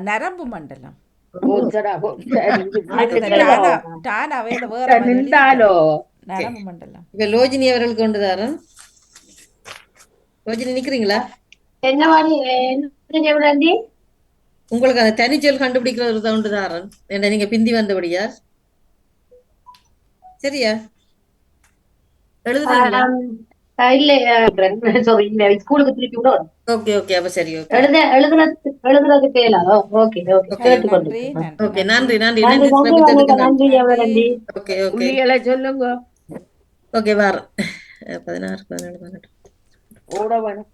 நரம்பு மண்டலம். நரம்பு மண்டலம். இப்ப லோஜினி அவர்களுக்கு கொண்டுதாரன். லோஜினி நிக்கிறீங்களா? உங்களுக்கு அந்த தனிச்சொல் கண்டுபிடிக்கிற கொண்டுதாரன் என்ன நீங்க பிந்தி வந்தபடியா? சரியா எழுதுறீங்களா? ஸ்கூலுக்கு திருப்பி விட. ஓகே ஓகே அப்ப சரி. எழுதுறது கேளாதோ? ஓகே ஓகே ஓகே நன்றி நன்றி நன்றி. ஓகே ஓகே சொல்லுங்க. ஓகே வாரம் 16 17 18 ஓட வேணும்.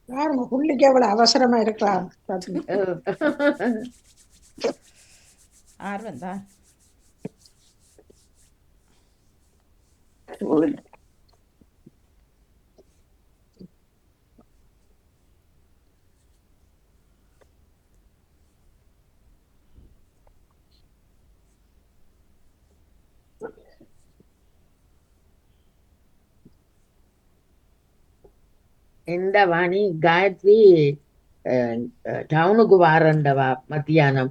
யாருங்க புள்ளிக்கு எவ்வளவு அவசரமா இருக்கலாம். ஆர்வம் தான். இந்த வாணி காயத்ரி டவுனுக்கு வாரண்டவா மத்தியானம்.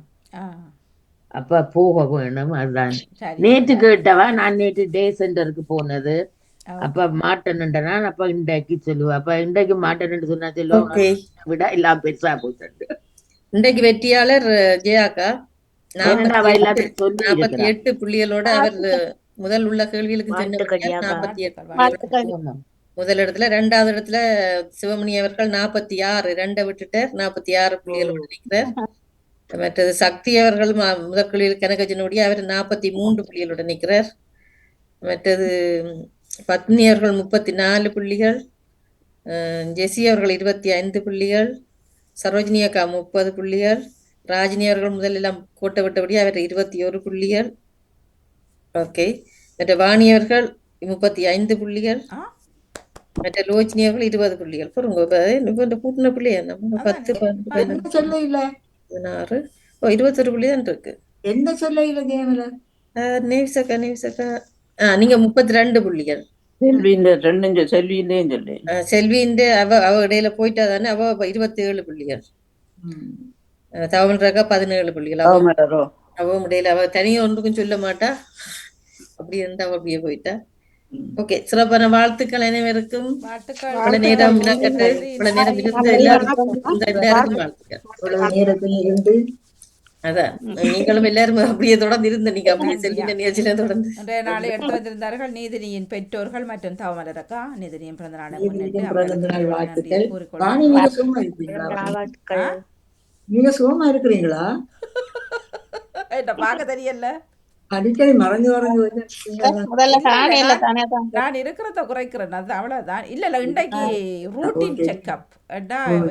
அப்ப போக வேணும். அதுதான் நேற்று கேட்டவா. நான் நேற்று டே சென்டருக்கு போனது. அப்ப மாட்டேன்னுட்டனா. அப்ப இன்றைக்கு சொல்லுவா. அப்ப இன்றைக்கு மாட்டேன்னு சொன்னா சொல்லுவாங்க விட இல்ல பெருசா போட்டு. இன்றைக்கு வெற்றியாளர் ஜெயாக்கா 48 புள்ளிகளோட அவர் முதல் உள்ள கேள்விகளுக்கு சென்ற 48 முதல் இடத்துல. 2வது இடத்துல சிவமணி அவர்கள் 46 2 விட்டுட்டார் 46 புள்ளிகளோடு நிற்கிறார். மற்றது சக்தி அவர்கள் முதல் கேள்வியில் கனகஜனுடைய அவர் 43 புள்ளிகளோடு நிற்கிறார். மற்றது பத்னி அவர்கள் 34 புள்ளிகள், ஜெசி அவர்கள் 25 புள்ளிகள், சரோஜினி அக்கா 30 புள்ளிகள், ராஜினி அவர்கள் முதலெல்லாம் கோட்டை விட்டபடி அவர் 21 புள்ளிகள். ஓகே. மற்ற வாணி அவர்கள் 35 புள்ளிகள், மற்ற லோஜினி அவர்கள் 20 புள்ளிகள். பாருங்க கூட்டின புள்ளியா நம்ம 10 16 21 புள்ளி தான் இருக்கு. எந்த சொல்ல இல்ல கேமல நேவிசக்கா நீங்க 32 புள்ளிகள். செல்வியின் அவ இடையில போயிட்டா தானே. அவ 27 புள்ளிகள். தவமல் ரகா 17 புள்ளிகள். அவ இடையில அவ தனியா ஒன்றுக்கும் சொல்ல மாட்டா. அப்படி இருந்தா அவ அப்படியே போயிட்டா. ஓகே சிறப்பான வாழ்த்துக்கள் அனைவருக்கும். இவ்வளவு நேரம் இருந்த எல்லாருக்கும் வாழ்த்துக்கள். அதான் நீங்களும் எல்லாரும் அப்படியே தொடர்ந்து இருந்த நீங்க அப்படியே செல்வின நிகழ்ச்சியில தொடர்ந்து நாளை எடுத்து வந்திருந்தார்கள். நீதினியின் பெற்றோர்கள் மற்றும் தவமலரக்கா நீதினியின் பிறந்த நாளை முன்னிட்டு நீங்க சுகமா இருக்கிறீங்களா? பார்க்க தெரியல. அடிக்கடி மறைஞ்சு வந்து முதல்ல தானே இல்ல தானே தான் நான் இருக்கிறத குறைக்கிறேன், அது அவ்வளவுதான். இல்ல இன்றைக்கு ரூட்டீன் செக்அப்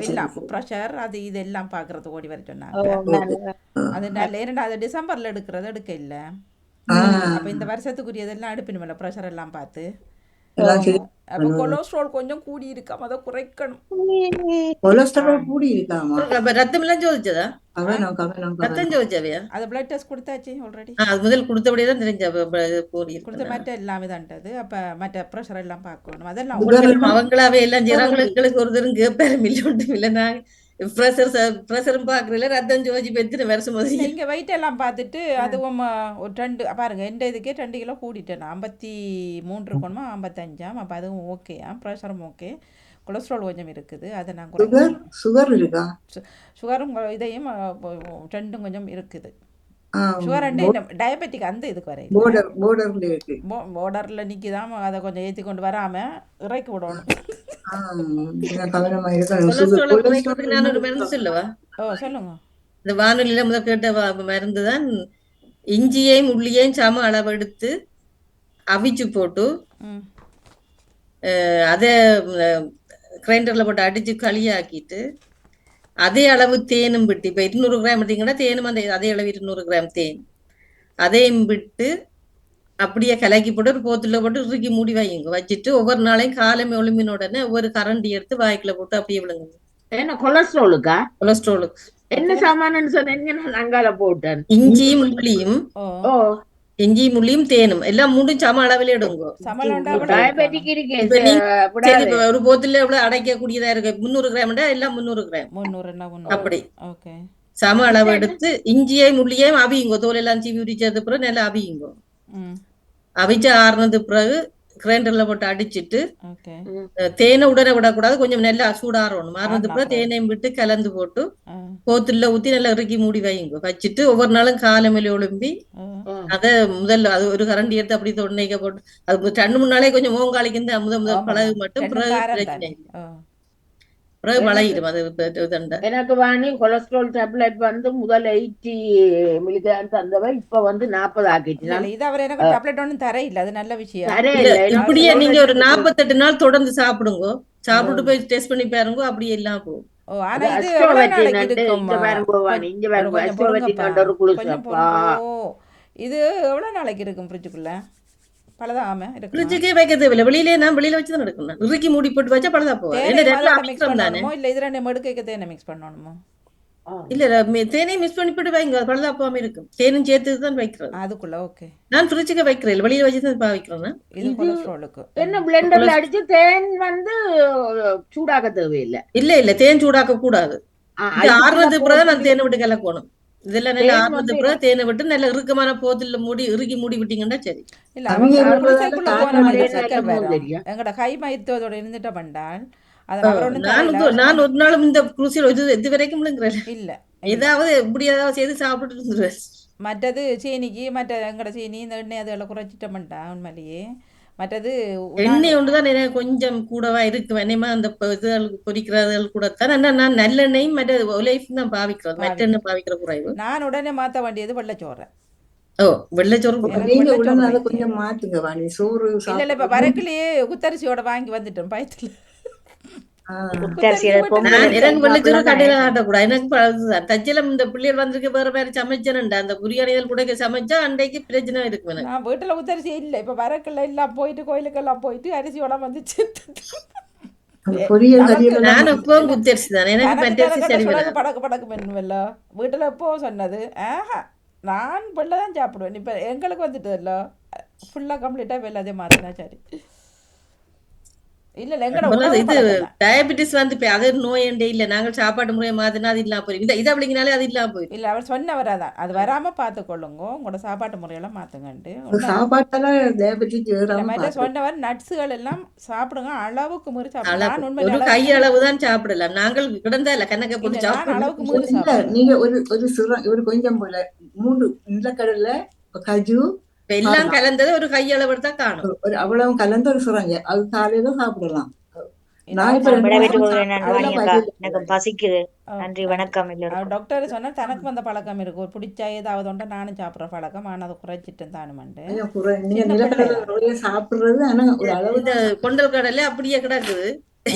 இல்ல ப்ரெஷர் அது இது எல்லாம் பாக்குறது ஓடி வர சொன்னாங்க. அது நல்ல ஏன்னா அது டிசம்பர்ல எடுக்க இல்ல. அப்ப இந்த வருஷத்துக்குரியதெல்லாம் அடுப்பினுமல்ல ப்ரெஷர் எல்லாம் பார்த்து. அப்ப கொலஸ்ட்ரால் கொஞ்சம் கூடி இருக்காம அதை குறைக்கணும். கொலஸ்ட்ரால் கூடி இருக்காமா? ரத்தம் எல்லாம் ஜோதிச்சதா? ரத்தம் ஜோதிச்சவையா? அது பிளட் டெஸ்ட் கொடுத்தாச்சு ஆல்ரெடி. அது முதல் கொடுத்தபடியே தான் தெரிஞ்ச கொடுத்த மற்ற எல்லாமே தான்ட்டது. அப்ப மற்ற ப்ரெஷர் எல்லாம் பார்க்கணும். அதெல்லாம் அவங்களாவே எல்லாம் செய்யறாங்களுக்கு ஒரு தரும் கேட்பாரு மில்லியும் இல்லை. நான் ப்ரெஷரும் பாக்குறதுல ரத்தம் ஜோதி பெற்று வருஷம் இங்க வெயிட் எல்லாம் பார்த்துட்டு அதுவும் ஒரு 2 பாருங்க எந்த இதுக்கே 2 கிலோ கூடிட்டேன். 53 இருக்கணுமா 55. அப்ப அதுவும் ஓகேயா, ப்ரெஷரும் ஓகே, கொலஸ்ட்ரால் கொஞ்சம் இருக்குது. அதை நான் சுகர் இருக்கா? சுகரும் இதையும் 2 கொஞ்சம் இருக்குது. சுகர் அண்ட் டயபெட்டிக் அந்த இதுக்கு வரை பார்டர்ல நிக்குதான். அதை கொஞ்சம் ஏற்றி கொண்டு வராம இறக்கி விடணும். நான் ஒரு மருந்து சொல்லவா? சொல்லுங்க. இந்த வானொலியில முதல் கேட்ட மருந்து தான். இஞ்சியையும் உள்ளியையும் சம அளவு எடுத்து அவிச்சு போட்டு அதை கிரைண்டர்ல போட்டு அடிச்சு களியாக்கிட்டு அதே அளவு தேனும் விட்டு, இப்ப 200 கிராம் விட்டீங்கன்னா தேனும் அதே அளவு 200 கிராம் தேன் அதையும் விட்டு அப்படியே கலக்கி போட்டு ஒரு போத்துல போட்டு இறுக்கி மூடி வைங்க. வச்சுட்டு ஒவ்வொரு நாளையும் காலமே ஒளிமின உடனே ஒவ்வொரு கரண்டி எடுத்து வாய்க்குள்ள போட்டு அப்படியே விழுங்க. என்ன கொலஸ்ட்ராலுக்கா? கொலஸ்ட்ராலுக்கு என்ன சாமானு சொன்னீங்க? அங்கால போட்டேன். இஞ்சியும் உள்ளியும் தேனும் எல்லாம் மூடும் சம அளவில் எடுங்க. ஒரு போத்துல எவ்வளவு அடைக்கக்கூடியதா இருக்கு? 300 கிராம் எல்லாம் 300 கிராம் அப்படி சம அளவு எடுத்து இஞ்சியையும் உள்ளியையும் அவியுங்க. தோலெல்லாம் சீவி உரிச்சது பிறகு நல்லா அவியுங்க. அவிச்சு ஆறுனது பிறகு கிரைண்டர்ல போட்டு அடிச்சுட்டு தேனை உடனே விடக்கூடாது, கொஞ்சம் நல்லா சூடாறணும். ஆறுனது பிறகு தேனையும் விட்டு கலந்து போட்டு போத்துல ஊத்தி நல்லா இறுக்கி மூடி வைங்க. வச்சுட்டு ஒவ்வொரு நாளும் காலமையில ஒழும்பி அதை முதல்ல அது ஒரு கரண்டி எடுத்து அப்படி தொண்டைக்க போட்டு அது 2-3 நாளே கொஞ்சம் மோங்காளிக்கு முதல் பழகு மட்டும் பிறகு பிரச்சனை பிறகு பழகிடும். அது எனக்கு வாணி கொலஸ்ட்ரால் டேப்லெட் வந்து முதல் 80 மில்லிகிராம் தந்தவ இப்ப வந்து 40 ஆக்கிட்டு. இது அவர் எனக்கு டேப்லெட் ஒன்றும் தர இல்ல, அது நல்ல விஷயம். இப்படியே நீங்க ஒரு 48 நாள் தொடர்ந்து சாப்பிடுங்க. சாப்பிட்டு போய் டெஸ்ட் பண்ணி பாருங்க, அப்படியே எல்லாம் போகும். இது எவ்வளவு நாளைக்கு இருக்கும் ஃப்ரிட்ஜுக்குள்ள? பலதாம இருக்கு. ஃப்ரிட்ஜுக்கே வைக்க தேவையில்லை, வெளியில வச்சு தான் எடுக்கணும். இறுக்கி மூடி போட்டு வச்சா பலதா போகும். இல்ல இது 2 மடுக்கைக்கு தேனை மிக்ஸ் பண்ணணுமோ? இல்ல தேனையும் மிக்ஸ் பண்ணி போட்டு வைங்க, பலதா போகாம இருக்கும். தேனும் சேர்த்து தான் வைக்கிறது அதுக்குள்ள. ஓகே, நான் ஃப்ரிட்ஜுக்கு வைக்கிறேன், வெளியில வச்சு தான் வைக்கிறேன். இது கொலஸ்ட்ராலுக்கு என்ன பிளெண்டர்ல அடிச்சு தேன் வந்து சூடாக்க தேவையில்லை. இல்ல தேன் சூடாக்க கூடாது. ஆறுனது பிறகு நான் தேனை விட்டு கலக்கணும். இதெல்லாம் நல்லா ஆறுனது பிறகு தேனை விட்டு நல்ல இறுக்கமான போத்துல இறுக்கி மூடி விட்டீங்கன்னா சரி. இல்ல எங்கட கை மயத்தோட இருந்துட்ட பண்ணால் நான் ஒரு நாளும் இந்த குருசியில் இது வரைக்கும் இல்ல ஏதாவது இப்படி ஏதாவது செய்து சாப்பிட்டு இருந்துருவேன். மற்றது சீனிக்கு மற்ற எங்கட சீனி இந்த எண்ணெய் அதெல்லாம் குறைச்சிட்டோம்டா உண்மையிலேயே. மற்றது எண்ணெய் ஒன்றுதான் எனக்கு கொஞ்சம் கூடவா இருக்கு. வேணுமா அந்த பொரிக்கிறதுகள் கூட தான். நான் நல்லெண்ணெயும் மற்ற ஒலைஃப் தான் பாவிக்கிறது, மற்ற எண்ணெய் பாவிக்கிற குறைவு. நான் உடனே மாற்ற வேண்டியது வெள்ளைச்சோறு. வெள்ளைச்சோறு கொஞ்சம் மாத்துங்க வாணி. சோறு இல்ல இப்ப வரக்குலயே குத்தரிசியோட வாங்கி வந்துட்டேன் பயத்துல. எனக்கு வெள்ளைச்சோறு கடையில காட்டக்கூடாது. எனக்கு தச்சில இந்த பிள்ளைகள் வந்திருக்கு வேற வேற சமைச்சேன்டா. அந்த புரியாணிகள் கூட சமைச்சா அன்றைக்கு பிரச்சனை இருக்கு. நான் வீட்டுல குத்தரிசி இல்ல, இப்ப வரக்குள்ள எல்லாம் போயிட்டு கோயிலுக்கெல்லாம் போயிட்டு அரிசியோட வந்துச்சு. நான் எப்பவும் குத்தரிசி தான். எனக்கு படக்கு படக்கு பண்ணுவல்ல வீட்டுல எப்போ சொன்னது. நான் வெள்ளதான் சாப்பிடுவேன். இப்ப எங்களுக்கு வந்துட்டதுல்ல ஃபுல்லா கம்ப்ளீட்டா வெள்ளதே மாத்தினா சரி. இல்ல இது டயபெட்டிஸ் வந்து அது நோய் இல்ல. நாங்கள் சாப்பாட்டு முறையை மாத்தினா அது இல்லாம போயிடும். இது அப்படிங்கனாலே அது இல்லாம போயிடும். இல்ல அவர் சொன்னவராதான் அது வராம பாத்துக்கொள்ளுங்க. உங்களோட சாப்பாட்டு முறையெல்லாம் மாத்துங்கண்டு சொன்னவர். நட்ஸுகள் எல்லாம் சாப்பிடுங்க, அளவுக்கு மீறி சாப்பிடுங்க. ஒரு கை அளவுதான் சாப்பிடலாம். நாங்கள் கிடந்தா இல்ல கணக்க போட்டு அளவுக்கு மீறி சாப்பிடுங்க. நீங்க ஒரு கொஞ்சம் போல 3 நிலக்கடலை கஜு எல்லாம் கலந்தது ஒரு கையளவு தான் காணும். அவ்வளவு கலந்து ஒரு சுரங்க அது காலையில சாப்பிடலாம். நான் இப்ப 2 விடைபெற்று மாசமா கொள்கிறேன் நான் சாப்பிடறதெல்லாம் வாணியக்கா. வழியில எனக்கு பசிக்குது. நன்றி, வணக்கம் எல்லோருக்கும். டாக்டர் சொன்னால் தனக்கு வந்த பழக்கம் இருக்கு, ஒரு பிடிச்சா ஏதாவது ஒன்று நானும் சாப்பிட்ற பழக்கம், ஆனால் அதை குறைச்சிட்டேன் தானுமண்டு. நீங்க நிலக்கடலை நிறைய சாப்பிடுறது, ஆனா ஒரு அளவு இந்த கொண்டல் கடலை அப்படியே கிடக்குது,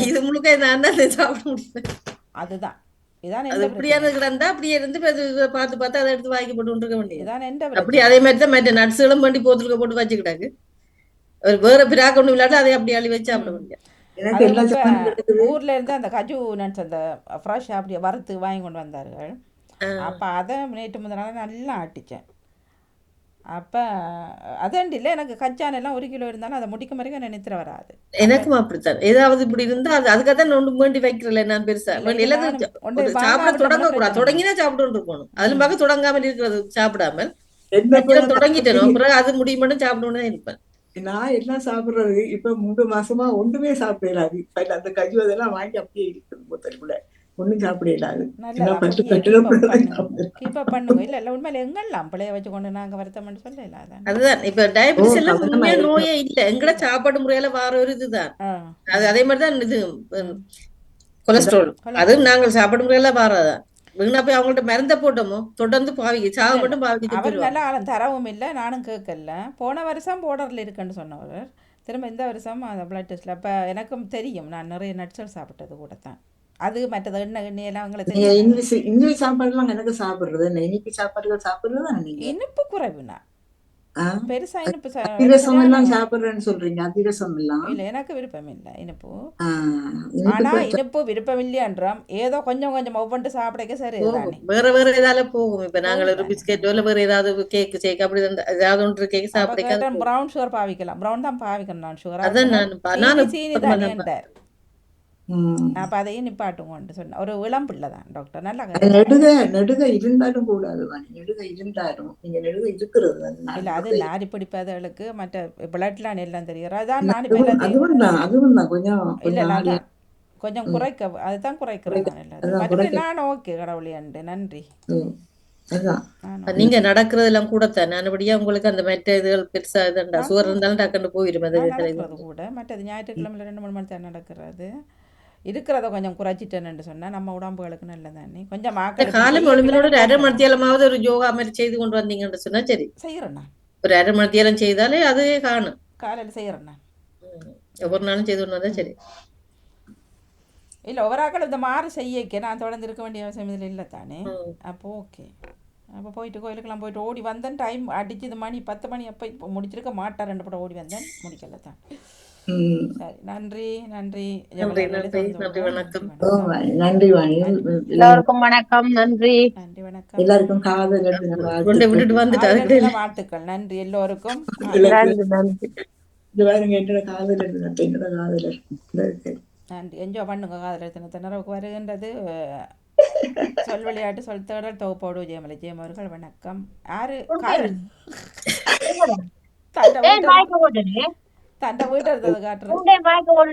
இது முழுக்க நான் தான் சாப்பிட முடியும். அதுதான் இதான் அது இப்படியான கிடந்தா அப்படியே இருந்து பார்த்து பார்த்து அதை எடுத்து வாங்கி போட்டு இருக்க வேண்டியது. இதான் எந்த அப்படி அதே மாதிரி தான் மற்ற நட்ஸுகளும் வண்டி போத்துல போட்டு வச்சுக்கிட்டாங்க. வேற பிராக் ஒண்ணு விளையாட்டு அதை அப்படி அள்ளி வச்சு சாப்பிட முடியாது. ஊர்ல இருந்து அந்த கஜு நட்ஸ் அந்த ஃப்ரெஷ் அப்படியே வறுத்து வாங்கி கொண்டு வந்தார்கள். அப்ப அதை நேற்று முதல் நாள் நல்லா ஆட்டிச்சேன். அப்ப அதாண்டி இல்லை, எனக்கு கச்சான் எல்லாம் 1 கிலோ இருந்தாலும் அதை முடிக்க மாதிரி எனக்கு நித்திர வராது. எனக்கும் அப்படித்தான், ஏதாவது இப்படி இருந்தா அது அதுக்காக தான் ஒன்று வேண்டி வைக்கிறல. நான் பெருசா எல்லாத்தையும் சாப்பிட தொடங்க கூடாது, தொடங்கினா சாப்பிட்டு இருக்கணும். அதுல பார்க்க தொடங்காமல் இருக்கிறது சாப்பிடாமல் தொடங்கிட்டேன், அப்புறம் அது முடியும் மட்டும் சாப்பிடணும்னு தான் இருப்பேன். நான் எல்லாம் சாப்பிடுறது இப்ப 3 மாசமா ஒன்றுமே சாப்பிடலாது. அந்த கஜு அதெல்லாம் வாங்கி அப்படியே இருக்குது மொத்தத்துல, ஒன்றும் சாப்பிடலாது. பண்ணுங்க. இல்ல இல்ல உண்மையில எங்கெல்லாம் பிள்ளைய வச்சு கொண்டு நாங்க வருத்தம் சொல்லல. அதுதான் இப்ப டயபிட்டிஸ் எல்லாம் உண்மையா நோயே இல்ல, எங்கட சாப்பாடு முறையில வார ஒரு இதுதான். அது அதே மாதிரிதான் இது கொலஸ்ட்ரால், அதுவும் நாங்கள் சாப்பாடு முறையில வாரதான். வீணா போய் அவங்கள்ட்ட மருந்த போட்டோமோ தொடர்ந்து பாவிக்க சாக மட்டும் பாவிக்க. அவர் நல்லா தரவும் இல்லை, நானும் கேட்கல. போன வருஷம் போர்டரில் இருக்குன்னு சொன்னவர், திரும்ப இந்த வருஷம் அந்த பிளட் டெஸ்ட்டில். அப்போ எனக்கும் தெரியும், நான் நிறைய நட்ஸ்கள் சாப்பிட்டது கூட தான். அது மற்றது எண்ணெய் எல்லாம் உங்களுக்கு தெரியும். இங்கிலீஷ் சாப்பாடுலாம் எனக்கு சாப்பிடுறது, இனிப்பு சாப்பாடுகள் சாப்பிடுறது. இனிப்பு குறைவுனா பெருசா இனிப்பு அதிரசம் எல்லாம் சாப்பிடுறேன்னு சொல்றீங்க, அதிரசம் எல்லாம் இல்ல, எனக்கு விருப்பம் இல்லை இனிப்பு. ஆனா இனிப்பு விருப்பம் இல்லையன்றாம், ஏதோ கொஞ்சம் கொஞ்சம் ஒவ்வொன்று சாப்பிடக்க சரி வேற வேற ஏதாவது போகும். இப்ப நாங்கள் ஒரு பிஸ்கெட் வேற ஏதாவது கேக் சேக் அப்படி ஏதாவது ஒன்று கேக் சாப்பிட ப்ரௌன் சுகர் பாவிக்கலாம், ப்ரௌன் தான் பாவிக்கணும். நான் சுகர் அதான் சீனி தானேன்றார். அப்ப அதையும் நிப்பாட்டுங்கன்னு சொன்ன ஒரு இளம்பிள்ளை தான் டாக்டர். நல்லா நெடுக இருந்தாலும் கூடாது, நெடுக இருந்தாலும் நீங்க நெடுக இருக்கிறது இல்ல, அது நாடி பிடிப்பதுகளுக்கு மற்ற பிளட்லாம் எல்லாம் தெரியும். அதான் நாடி அதுவும் கொஞ்சம் இல்ல கொஞ்சம் குறைக்க, அதுதான் குறைக்கிறது. மற்றபடி நான் ஓகே, கடவுளே அண்டு நன்றி. நீங்க நடக்கிறது எல்லாம் கூட தான் நல்லபடியா உங்களுக்கு அந்த மற்ற இதுகள் பெருசா இதுண்டா சுகர் இருந்தாலும் டக்குன்னு போயிடும். அது கூட மற்றது ஞாயிற்றுக்கிழமை 2-3 மணி தான் நடக்கிறது. இருக்கிறத கொஞ்சம் குறைச்சிட்டேன்னு சொன்னா நம்ம உடம்புகளுக்கு நல்லதானே. கொஞ்சம் காலம் ஒழுங்கினோட ஒரு 1/2 மணித்தியாலமாவது ஒரு யோகா மாதிரி செய்து கொண்டு வந்தீங்கன்னு சொன்னா சரி. செய்யறேண்ணா, ஒரு 1/2 மணித்தியாலம் செய்தாலே அது காணும். காலையில் செய்யறேண்ணா, ஒவ்வொரு நாளும் செய்து கொண்டு வந்தா சரி. இல்லை ஒவ்வொரு ஆக்கள் இந்த மாதிரி செய்யக்க நான் தொடர்ந்து இருக்க வேண்டிய அவசியம் இதில் இல்லை தானே. அப்போ ஓகே, அப்போ போயிட்டு கோயிலுக்கெல்லாம் போயிட்டு ஓடி வந்தேன். டைம் அடிச்சது மணி 10 மணி. அப்போ இப்போ முடிச்சிருக்க மாட்டேன், 2 படம் ஓடி வந்தேன், முடிக்கல தான். சரி, நன்றி நன்றி வணக்கம். நன்றி வாணி, எல்லாருக்கும் வணக்கம். நன்றி நன்றி வணக்கம். எல்லாருக்கும் காதல் விட்டுட்டு வந்துட்டு வாழ்த்துக்கள். நன்றி எல்லோருக்கும். என்னோட காதல் என்னோட காதலர் நன்றி, என்ஜாய் பண்ணுங்க. காதலர் தினத்தினருக்கு வருகின்றது சொல் விளையாட்டு சொல் தேடல் தொகுப்போடு ஜெயமலை ஜெயம் அவர்கள் வணக்கம். யாரு தண்டை வீட்டை காட்டுறது